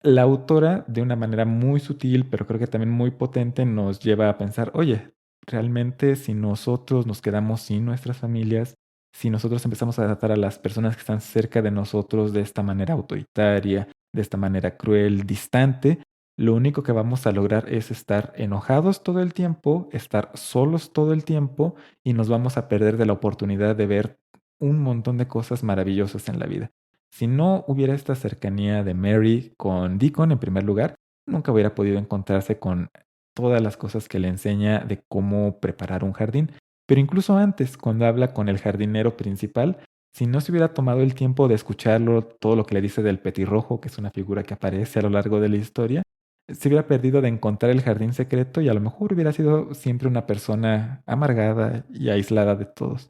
la autora, de una manera muy sutil, pero creo que también muy potente, nos lleva a pensar, oye, realmente si nosotros nos quedamos sin nuestras familias, si nosotros empezamos a tratar a las personas que están cerca de nosotros de esta manera autoritaria, de esta manera cruel, distante, lo único que vamos a lograr es estar enojados todo el tiempo, estar solos todo el tiempo y nos vamos a perder de la oportunidad de ver un montón de cosas maravillosas en la vida. Si no hubiera esta cercanía de Mary con Deacon en primer lugar, nunca hubiera podido encontrarse con todas las cosas que le enseña de cómo preparar un jardín. Pero incluso antes, cuando habla con el jardinero principal, si no se hubiera tomado el tiempo de escucharlo, todo lo que le dice del petirrojo, que es una figura que aparece a lo largo de la historia, se hubiera perdido de encontrar el jardín secreto y a lo mejor hubiera sido siempre una persona amargada y aislada de todos.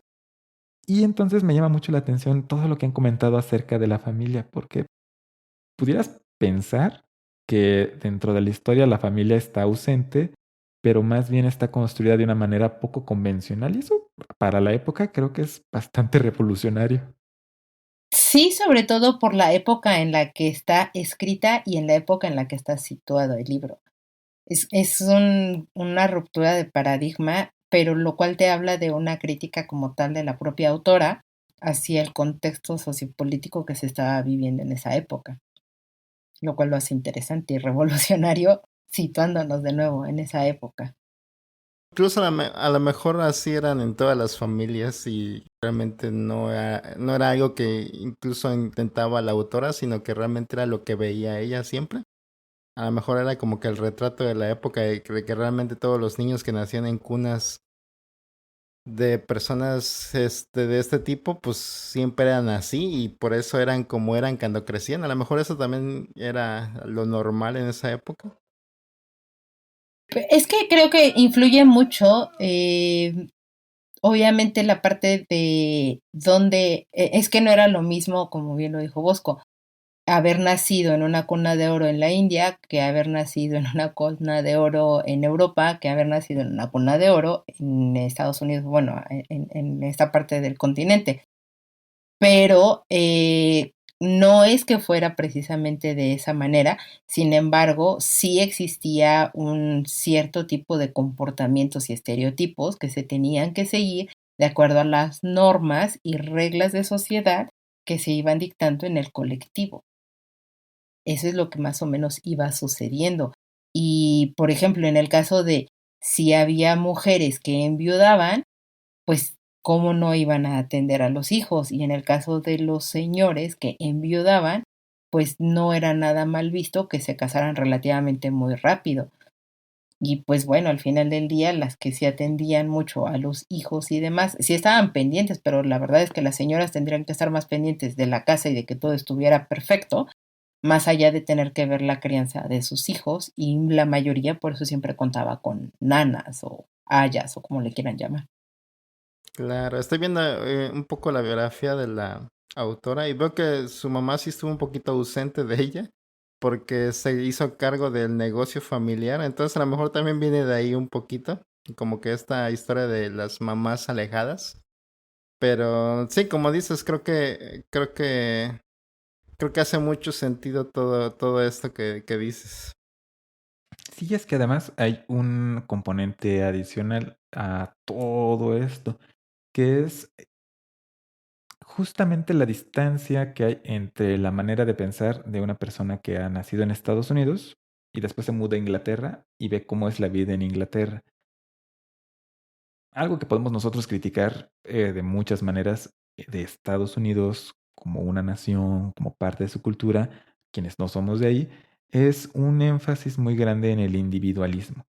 Y entonces me llama mucho la atención todo lo que han comentado acerca de la familia, porque pudieras pensar que dentro de la historia la familia está ausente, pero más bien está construida de una manera poco convencional y eso para la época creo que es bastante revolucionario. Sí, sobre todo por la época en la que está escrita y en la época en la que está situado el libro. Una ruptura de paradigma, pero lo cual te habla de una crítica como tal de la propia autora hacia el contexto sociopolítico que se estaba viviendo en esa época, lo cual lo hace interesante y revolucionario situándonos de nuevo en esa época. Incluso a lo mejor así eran en todas las familias y realmente no era algo que incluso intentaba la autora, sino que realmente era lo que veía ella siempre. A lo mejor era como que el retrato de la época de que realmente todos los niños que nacían en cunas de personas de este tipo, pues siempre eran así y por eso eran como eran cuando crecían. A lo mejor eso también era lo normal en esa época. Es que creo que influye mucho, obviamente la parte de dónde, es que no era lo mismo, como bien lo dijo Bosco, haber nacido en una cuna de oro en la India, que haber nacido en una cuna de oro en Europa, que haber nacido en una cuna de oro en Estados Unidos, bueno, en esta parte del continente. Pero no es que fuera precisamente de esa manera, sin embargo, sí existía un cierto tipo de comportamientos y estereotipos que se tenían que seguir de acuerdo a las normas y reglas de sociedad que se iban dictando en el colectivo. Eso es lo que más o menos iba sucediendo. Y, por ejemplo, en el caso de si había mujeres que enviudaban, pues cómo no iban a atender a los hijos. Y en el caso de los señores que enviudaban, pues no era nada mal visto que se casaran relativamente muy rápido. Y pues bueno, al final del día, las que sí atendían mucho a los hijos y demás, sí estaban pendientes, pero la verdad es que las señoras tendrían que estar más pendientes de la casa y de que todo estuviera perfecto, más allá de tener que ver la crianza de sus hijos, y la mayoría por eso siempre contaba con nanas o ayas o como le quieran llamar. Claro, estoy viendo un poco la biografía de la autora y veo que su mamá sí estuvo un poquito ausente de ella porque se hizo cargo del negocio familiar, entonces a lo mejor también viene de ahí un poquito, como que esta historia de las mamás alejadas. Pero sí, como dices, creo que hace mucho sentido todo esto que dices. Sí, es que además hay un componente adicional a todo esto, que es justamente la distancia que hay entre la manera de pensar de una persona que ha nacido en Estados Unidos y después se muda a Inglaterra y ve cómo es la vida en Inglaterra. Algo que podemos nosotros criticar de muchas maneras de Estados Unidos como una nación, como parte de su cultura, quienes no somos de ahí, es un énfasis muy grande en el individualismo.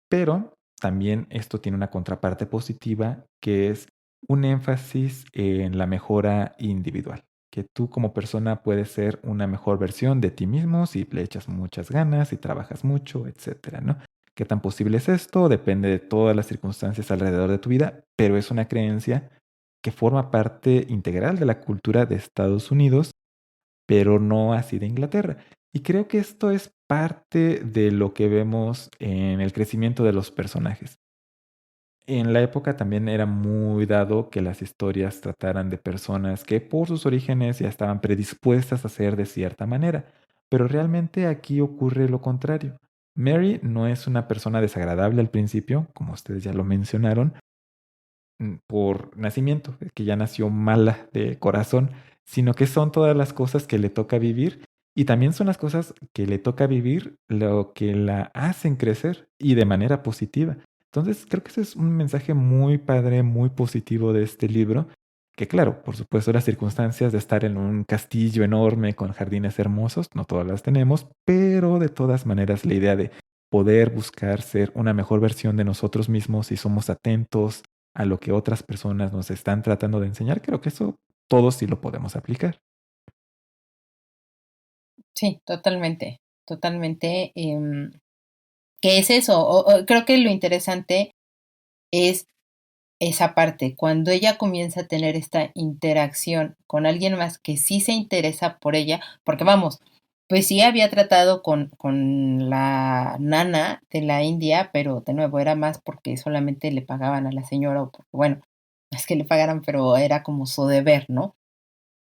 Pero también esto tiene una contraparte positiva que es un énfasis en la mejora individual, que tú como persona puedes ser una mejor versión de ti mismo si le echas muchas ganas, si trabajas mucho, etcétera, ¿no? ¿Qué tan posible es esto? Depende de todas las circunstancias alrededor de tu vida, pero es una creencia que forma parte integral de la cultura de Estados Unidos, pero no así de Inglaterra. Y creo que esto es parte de lo que vemos en el crecimiento de los personajes. En la época también era muy dado que las historias trataran de personas que por sus orígenes ya estaban predispuestas a ser de cierta manera, pero realmente aquí ocurre lo contrario. Mary no es una persona desagradable al principio, como ustedes ya lo mencionaron, por nacimiento, que ya nació mala de corazón, sino que son todas las cosas que le toca vivir y también son las cosas que le toca vivir lo que la hacen crecer y de manera positiva. Entonces, creo que ese es un mensaje muy padre, muy positivo de este libro, que claro, por supuesto, las circunstancias de estar en un castillo enorme con jardines hermosos, no todas las tenemos, pero de todas maneras la idea de poder buscar ser una mejor versión de nosotros mismos si somos atentos a lo que otras personas nos están tratando de enseñar, creo que eso todos sí lo podemos aplicar. Sí, totalmente, totalmente. ¿Qué es eso? Creo que lo interesante es esa parte, cuando ella comienza a tener esta interacción con alguien más que sí se interesa por ella, porque vamos, pues sí había tratado con la nana de la India, pero de nuevo era más porque solamente le pagaban a la señora, o porque, bueno, no es que le pagaran, pero era como su deber, ¿no?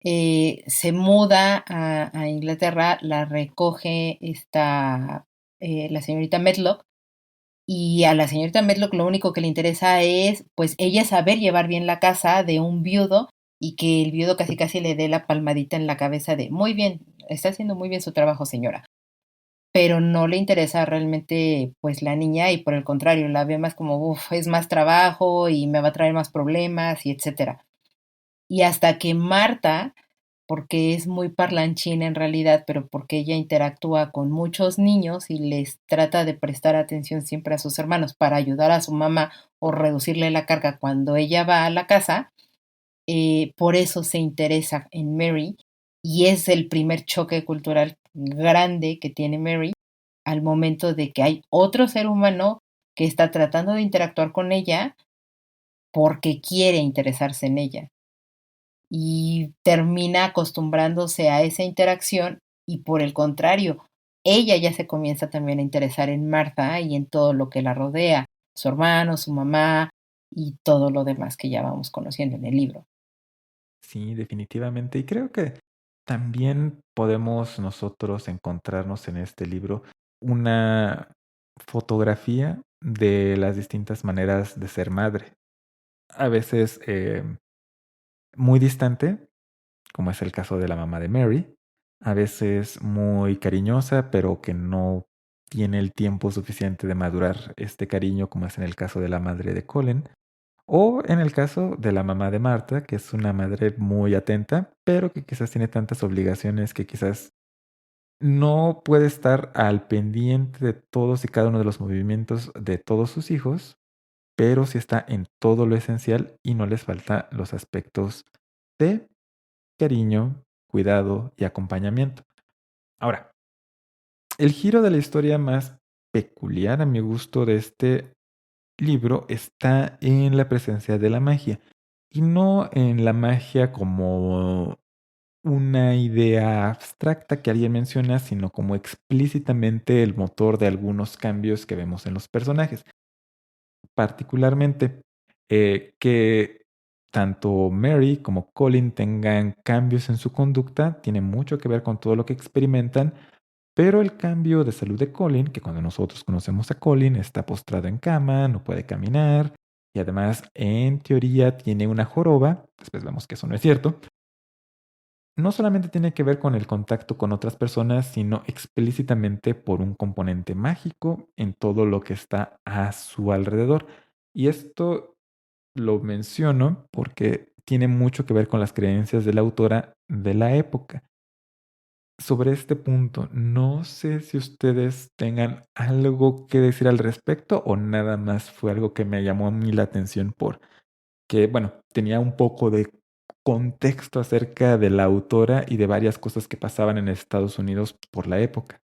Se muda a Inglaterra, la recoge la señorita Medlock, y a la señorita Medlock lo único que le interesa es, pues, ella saber llevar bien la casa de un viudo y que el viudo casi casi le dé la palmadita en la cabeza de, muy bien, está haciendo muy bien su trabajo, señora. Pero no le interesa realmente, pues, la niña y por el contrario, la ve más como, uff, es más trabajo y me va a traer más problemas y etcétera. Y hasta que Marta, porque es muy parlanchina en realidad, pero porque ella interactúa con muchos niños y les trata de prestar atención siempre a sus hermanos para ayudar a su mamá o reducirle la carga cuando ella va a la casa, por eso se interesa en Mary y es el primer choque cultural grande que tiene Mary al momento de que hay otro ser humano que está tratando de interactuar con ella porque quiere interesarse en ella y termina acostumbrándose a esa interacción y por el contrario, ella ya se comienza también a interesar en Martha y en todo lo que la rodea, su hermano, su mamá y todo lo demás que ya vamos conociendo en el libro. Sí, definitivamente. Y creo que también podemos nosotros encontrarnos en este libro una fotografía de las distintas maneras de ser madre. A veces muy distante, como es el caso de la mamá de Mary, a veces muy cariñosa, pero que no tiene el tiempo suficiente de madurar este cariño, como es en el caso de la madre de Colin, o en el caso de la mamá de Marta, que es una madre muy atenta, pero que quizás tiene tantas obligaciones que quizás no puede estar al pendiente de todos y cada uno de los movimientos de todos sus hijos, pero sí está en todo lo esencial y no les falta los aspectos de cariño, cuidado y acompañamiento. Ahora, el giro de la historia más peculiar a mi gusto de este libro está en la presencia de la magia. y no en la magia como una idea abstracta que alguien menciona, sino como explícitamente el motor de algunos cambios que vemos en los personajes. Particularmente que tanto Mary como Colin tengan cambios en su conducta, tiene mucho que ver con todo lo que experimentan, pero el cambio de salud de Colin, que cuando nosotros conocemos a Colin, está postrado en cama, no puede caminar y además en teoría tiene una joroba, después vemos que eso no es cierto, no solamente tiene que ver con el contacto con otras personas, sino explícitamente por un componente mágico en todo lo que está a su alrededor. Y esto lo menciono porque tiene mucho que ver con las creencias de la autora de la época. Sobre este punto, no sé si ustedes tengan algo que decir al respecto o nada más fue algo que me llamó a mí la atención por que, bueno, tenía un poco de contexto acerca de la autora y de varias cosas que pasaban en Estados Unidos por la época.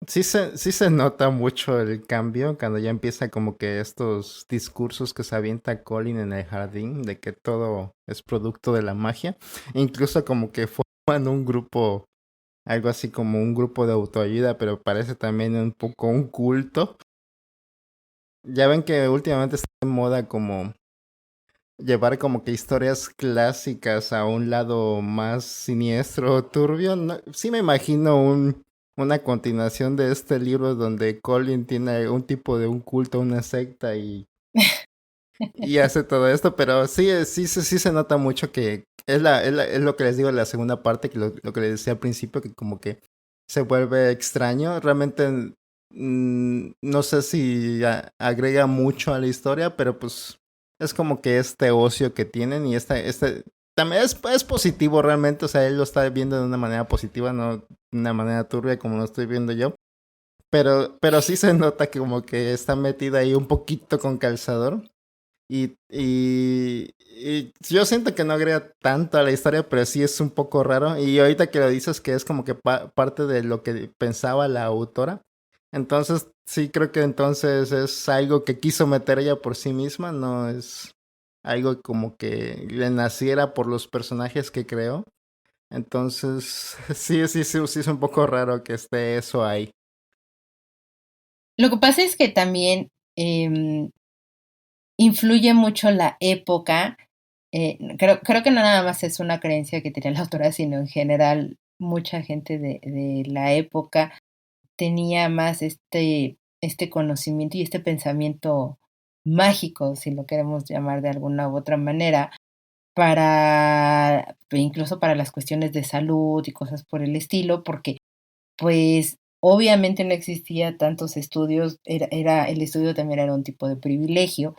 Sí se nota mucho el cambio cuando ya empieza como que estos discursos que se avienta Colin en el jardín de que todo es producto de la magia. Incluso como que forman un grupo, algo así como un grupo de autoayuda, pero parece también un poco un culto. Ya ven que últimamente está de moda como llevar como que historias clásicas a un lado más siniestro, turbio. No, sí me imagino una continuación de este libro donde Colin tiene un tipo de un culto, una secta y hace todo esto, pero sí se nota mucho que es lo que les digo en la segunda parte, que lo que les decía al principio, que como que se vuelve extraño. Realmente no sé si agrega mucho a la historia, pero pues es como que este ocio que tienen y este también es positivo realmente, o sea, él lo está viendo de una manera positiva, no de una manera turbia como lo estoy viendo yo. Pero sí se nota que como que está metida ahí un poquito con calzador. Y yo siento que no agrega tanto a la historia, pero sí es un poco raro. Y ahorita que lo dices que es como que parte de lo que pensaba la autora. Entonces, sí creo que entonces es algo que quiso meter ella por sí misma, no es algo como que le naciera por los personajes que creó. Entonces, sí es un poco raro que esté eso ahí. Lo que pasa es que también influye mucho la época. Creo que no nada más es una creencia que tenía la autora, sino en general mucha gente de la época tenía más este conocimiento y este pensamiento mágico, si lo queremos llamar de alguna u otra manera, incluso para las cuestiones de salud y cosas por el estilo, porque pues obviamente no existía tantos estudios, el estudio también era un tipo de privilegio,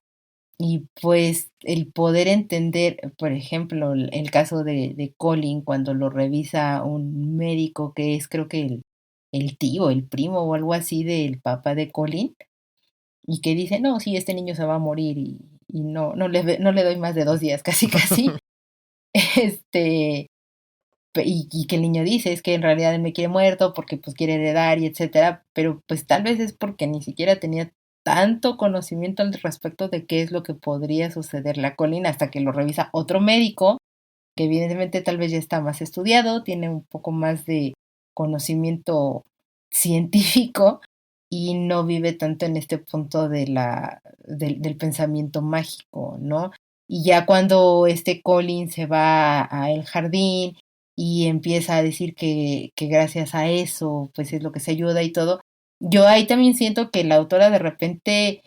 y pues el poder entender, por ejemplo, el caso de Colin, cuando lo revisa un médico que es creo que el tío, el primo o algo así del papá de Colin, y que dice, no, sí, este niño se va a morir y no le doy más de 2 días, casi, casi. este, y que el niño dice, es que en realidad él me quiere muerto porque pues quiere heredar y etcétera, pero pues tal vez es porque ni siquiera tenía tanto conocimiento al respecto de qué es lo que podría sucederle a Colin hasta que lo revisa otro médico, que evidentemente tal vez ya está más estudiado, tiene un poco más de conocimiento científico y no vive tanto en este punto del pensamiento mágico, ¿no? Y ya cuando este Colin se va a el jardín y empieza a decir que gracias a eso, pues es lo que se ayuda y todo, yo ahí también siento que la autora de repente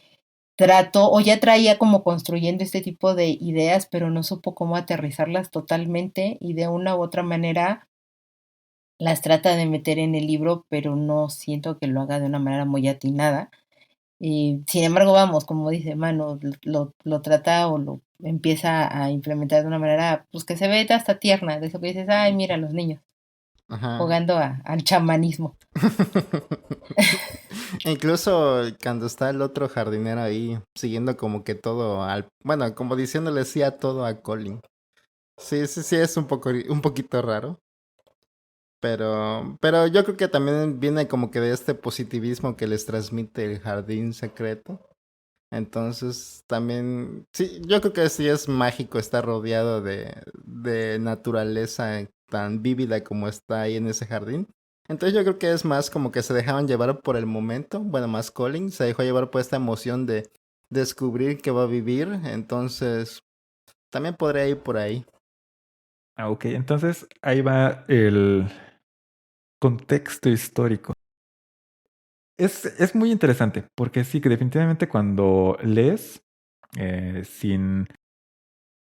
trató o ya traía como construyendo este tipo de ideas, pero no supo cómo aterrizarlas totalmente y de una u otra manera las trata de meter en el libro, pero no siento que lo haga de una manera muy atinada. Sin embargo, vamos, como dice Mano, lo trata o lo empieza a implementar de una manera pues que se ve hasta tierna, de eso que dices, ay, mira los niños Ajá. jugando al chamanismo. Incluso cuando está el otro jardinero ahí, siguiendo como que todo bueno, como diciéndole sí a todo a Colin. Sí, es un poquito raro. Pero yo creo que también viene como que de este positivismo que les transmite el jardín secreto. Entonces, también, sí, yo creo que sí es mágico estar rodeado de naturaleza tan vívida como está ahí en ese jardín. Entonces yo creo que es más como que se dejaban llevar por el momento. Bueno, más Colin se dejó llevar por esta emoción de descubrir que va a vivir. Entonces, también podría ir por ahí. Ok, entonces ahí va el contexto histórico. Es muy interesante, porque sí que definitivamente cuando lees sin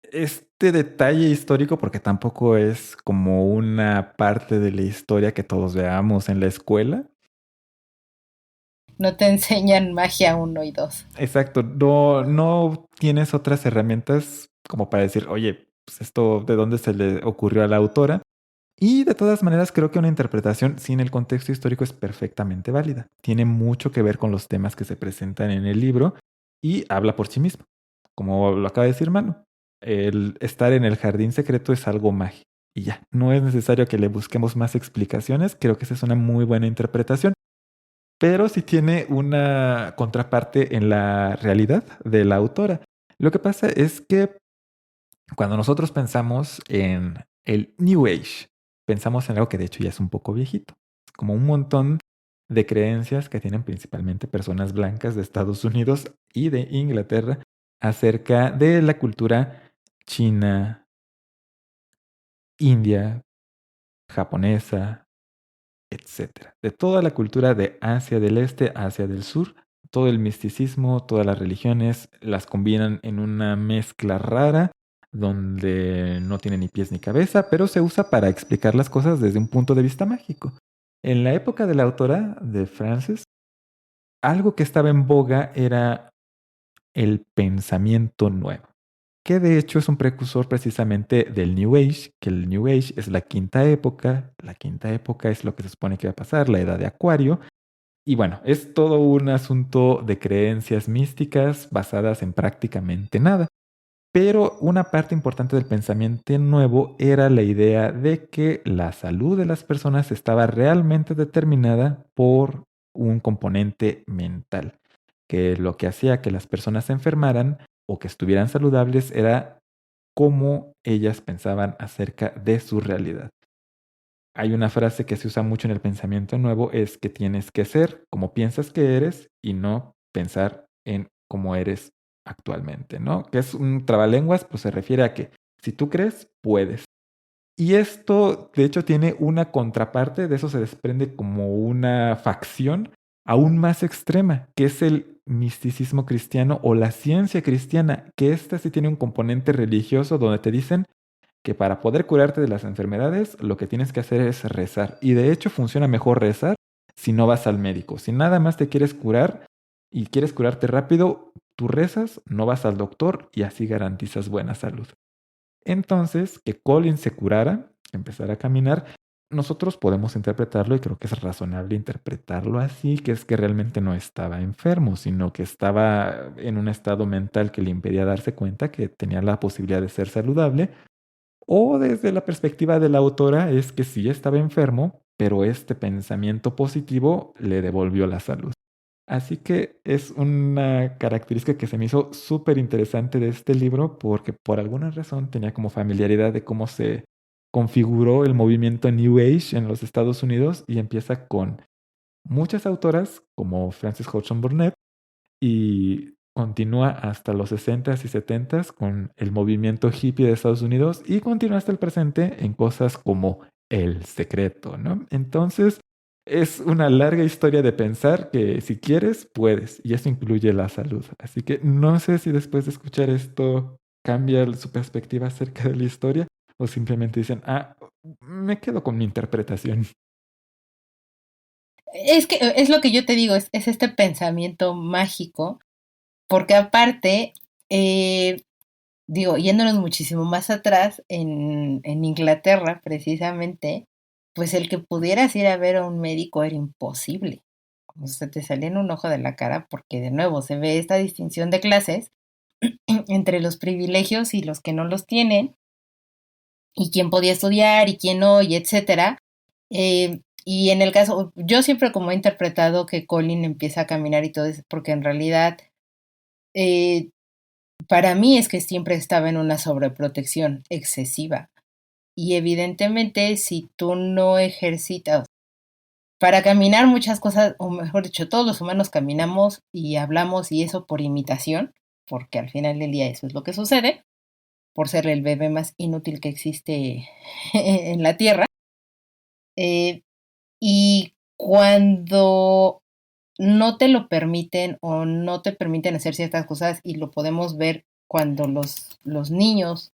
este detalle histórico, porque tampoco es como una parte de la historia que todos veamos en la escuela. No te enseñan magia uno y 2. Exacto, no tienes otras herramientas como para decir, oye, pues esto de dónde se le ocurrió a la autora. Y de todas maneras, creo que una interpretación sin el contexto histórico es perfectamente válida. Tiene mucho que ver con los temas que se presentan en el libro y habla por sí mismo. Como lo acaba de decir Manu, el estar en el jardín secreto es algo mágico. Y ya, no es necesario que le busquemos más explicaciones. Creo que esa es una muy buena interpretación. Pero sí tiene una contraparte en la realidad de la autora. Lo que pasa es que cuando nosotros pensamos en el New Age, pensamos en algo que de hecho ya es un poco viejito. Es como un montón de creencias que tienen principalmente personas blancas de Estados Unidos y de Inglaterra acerca de la cultura china, india, japonesa, etcétera. De toda la cultura de Asia del Este, Asia del Sur, todo el misticismo, todas las religiones las combinan en una mezcla rara donde no tiene ni pies ni cabeza, pero se usa para explicar las cosas desde un punto de vista mágico. En la época de la autora de Frances, algo que estaba en boga era el pensamiento nuevo, que de hecho es un precursor precisamente del New Age, que el New Age es la quinta época es lo que se supone que va a pasar, la edad de Acuario, y bueno, es todo un asunto de creencias místicas basadas en prácticamente nada. Pero una parte importante del pensamiento nuevo era la idea de que la salud de las personas estaba realmente determinada por un componente mental, que lo que hacía que las personas se enfermaran o que estuvieran saludables era cómo ellas pensaban acerca de su realidad. Hay una frase que se usa mucho en el pensamiento nuevo, es que tienes que ser como piensas que eres y no pensar en cómo eres actualmente, ¿no? Que es un trabalenguas, pues se refiere a que si tú crees, puedes. Y esto, de hecho, tiene una contraparte, de eso se desprende como una facción aún más extrema, que es el misticismo cristiano o la ciencia cristiana, que esta sí tiene un componente religioso donde te dicen que para poder curarte de las enfermedades, lo que tienes que hacer es rezar. Y de hecho funciona mejor rezar si no vas al médico. Si nada más te quieres curar y quieres curarte rápido, tú rezas, no vas al doctor y así garantizas buena salud. Entonces, que Colin se curara, empezara a caminar, nosotros podemos interpretarlo y creo que es razonable interpretarlo así, que es que realmente no estaba enfermo, sino que estaba en un estado mental que le impedía darse cuenta que tenía la posibilidad de ser saludable, o desde la perspectiva de la autora es que sí estaba enfermo, pero este pensamiento positivo le devolvió la salud. Así que es una característica que se me hizo súper interesante de este libro porque por alguna razón tenía como familiaridad de cómo se configuró el movimiento New Age en los Estados Unidos y empieza con muchas autoras como Frances Hodgson Burnett y continúa hasta los 60s y 70s con el movimiento hippie de Estados Unidos y continúa hasta el presente en cosas como El Secreto, ¿no? Entonces, es una larga historia de pensar que si quieres, puedes, y eso incluye la salud. Así que no sé si después de escuchar esto cambia su perspectiva acerca de la historia o simplemente dicen, ah, me quedo con mi interpretación. Es que es lo que yo te digo, es este pensamiento mágico, porque aparte, digo, yéndonos muchísimo más atrás, en Inglaterra precisamente, pues el que pudieras ir a ver a un médico era imposible. O sea, te salía en un ojo de la cara porque de nuevo se ve esta distinción de clases entre los privilegios y los que no los tienen, y quién podía estudiar y quién no, y etcétera. Y en el caso, yo siempre como he interpretado que Colin empieza a caminar y todo eso, porque en realidad eh, para mí es que siempre estaba en una sobreprotección excesiva. Y evidentemente, si tú no ejercitas, para caminar muchas cosas, o mejor dicho, todos los humanos caminamos y hablamos y eso por imitación, porque al final del día eso es lo que sucede, por ser el bebé más inútil que existe en la Tierra. Eh, y cuando no te lo permiten o no te permiten hacer ciertas cosas, y lo podemos ver cuando los niños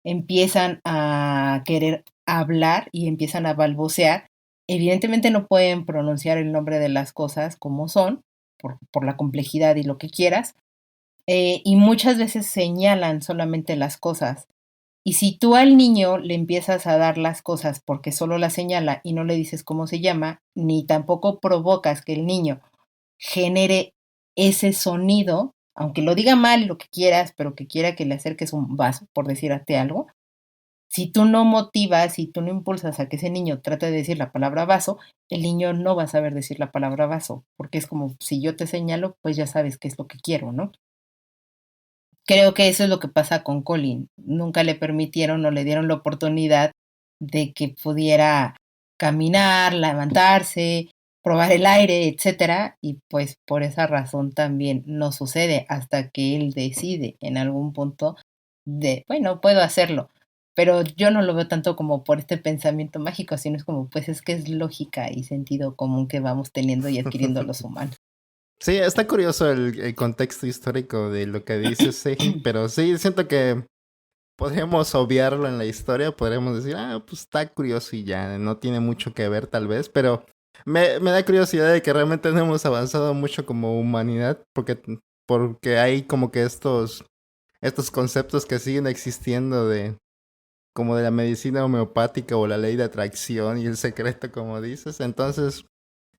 empiezan a querer hablar y empiezan a balbucear, evidentemente no pueden pronunciar el nombre de las cosas como son, por la complejidad y lo que quieras, y muchas veces señalan solamente las cosas. Y si tú al niño le empiezas a dar las cosas porque solo las señala y no le dices cómo se llama, ni tampoco provocas que el niño genere ese sonido, aunque lo diga mal, lo que quieras, pero que quiera que le acerques un vaso, por decirte algo, si tú no motivas, si tú no impulsas a que ese niño trate de decir la palabra vaso, el niño no va a saber decir la palabra vaso, porque es como si yo te señalo, pues ya sabes qué es lo que quiero, ¿no? Creo que eso es lo que pasa con Colin. Nunca le permitieron o le dieron la oportunidad de que pudiera caminar, levantarse, probar el aire, etcétera, y pues por esa razón también no sucede hasta que él decide en algún punto de, bueno, puedo hacerlo, pero yo no lo veo tanto como por este pensamiento mágico, sino es como, pues es que es lógica y sentido común que vamos teniendo y adquiriendo los humanos. Sí, está curioso el contexto histórico de lo que dice Seji, pero sí, siento que podríamos obviarlo en la historia, podríamos decir, pues está curioso y ya, no tiene mucho que ver tal vez, pero me da curiosidad de que realmente no hemos avanzado mucho como humanidad, porque hay como que estos conceptos que siguen existiendo como de la medicina homeopática o la ley de atracción y el secreto, como dices, entonces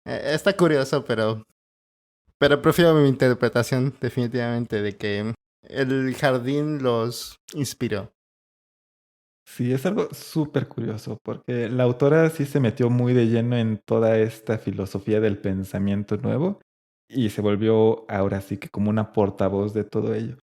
está curioso, pero prefiero mi interpretación definitivamente de que el jardín los inspiró. Sí, es algo súper curioso, porque la autora sí se metió muy de lleno en toda esta filosofía del pensamiento nuevo y se volvió ahora sí que como una portavoz de todo ello.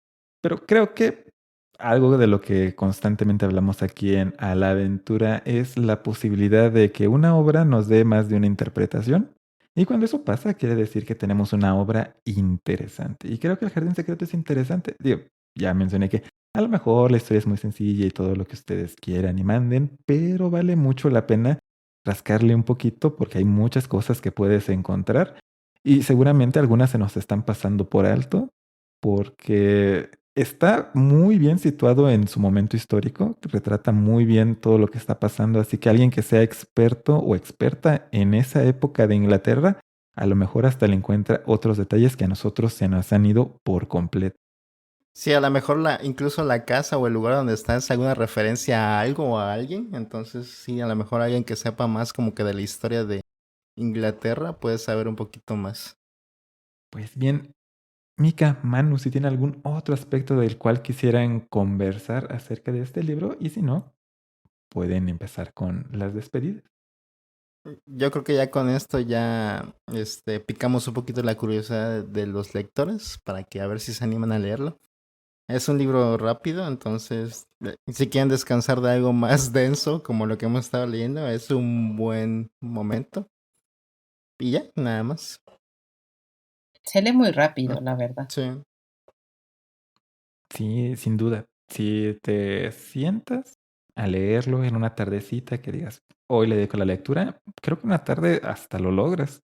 Pero creo que algo de lo que constantemente hablamos aquí en A la Aventura es la posibilidad de que una obra nos dé más de una interpretación. Y cuando eso pasa, quiere decir que tenemos una obra interesante. Y creo que El Jardín Secreto es interesante. Digo, ya mencioné que a lo mejor la historia es muy sencilla y todo lo que ustedes quieran y manden, pero vale mucho la pena rascarle un poquito porque hay muchas cosas que puedes encontrar y seguramente algunas se nos están pasando por alto porque está muy bien situado en su momento histórico, retrata muy bien todo lo que está pasando, así que alguien que sea experto o experta en esa época de Inglaterra, a lo mejor hasta le encuentra otros detalles que a nosotros se nos han ido por completo. Sí, a lo mejor incluso la casa o el lugar donde está es alguna referencia a algo o a alguien. Entonces, sí, a lo mejor alguien que sepa más como que de la historia de Inglaterra puede saber un poquito más. Pues bien, Mika, Manu, si tiene algún otro aspecto del cual quisieran conversar acerca de este libro, y si no, pueden empezar con las despedidas. Yo creo que ya con esto ya picamos un poquito la curiosidad de los lectores para que a ver si se animan a leerlo. Es un libro rápido, entonces si quieren descansar de algo más denso como lo que hemos estado leyendo, es un buen momento. Y ya, nada más. Se lee muy rápido, la verdad. Sí. Sí, sin duda. Si te sientas a leerlo en una tardecita que digas, hoy le dedico a la lectura, creo que una tarde hasta lo logras.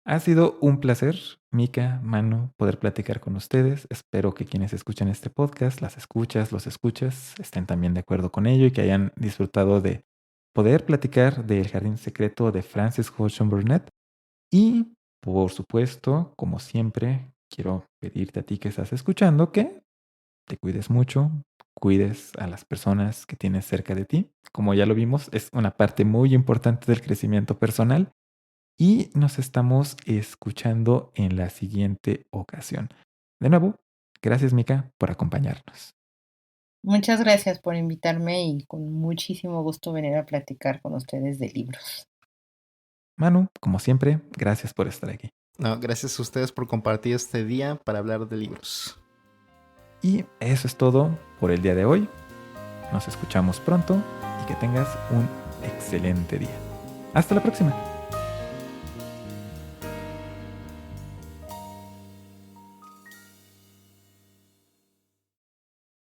Ha sido un placer, Mika, Manu, poder platicar con ustedes. Espero que quienes escuchan este podcast, las escuchas, los escuchas, estén también de acuerdo con ello y que hayan disfrutado de poder platicar del Jardín Secreto de Frances Hodgson Burnett. Y, por supuesto, como siempre, quiero pedirte a ti que estás escuchando que te cuides mucho, cuides a las personas que tienes cerca de ti. Como ya lo vimos, es una parte muy importante del crecimiento personal y nos estamos escuchando en la siguiente ocasión. De nuevo, gracias Mika por acompañarnos. Muchas gracias por invitarme y con muchísimo gusto venir a platicar con ustedes de libros. Manu, como siempre, gracias por estar aquí. No, gracias a ustedes por compartir este día para hablar de libros. Y eso es todo por el día de hoy. Nos escuchamos pronto y que tengas un excelente día. Hasta la próxima.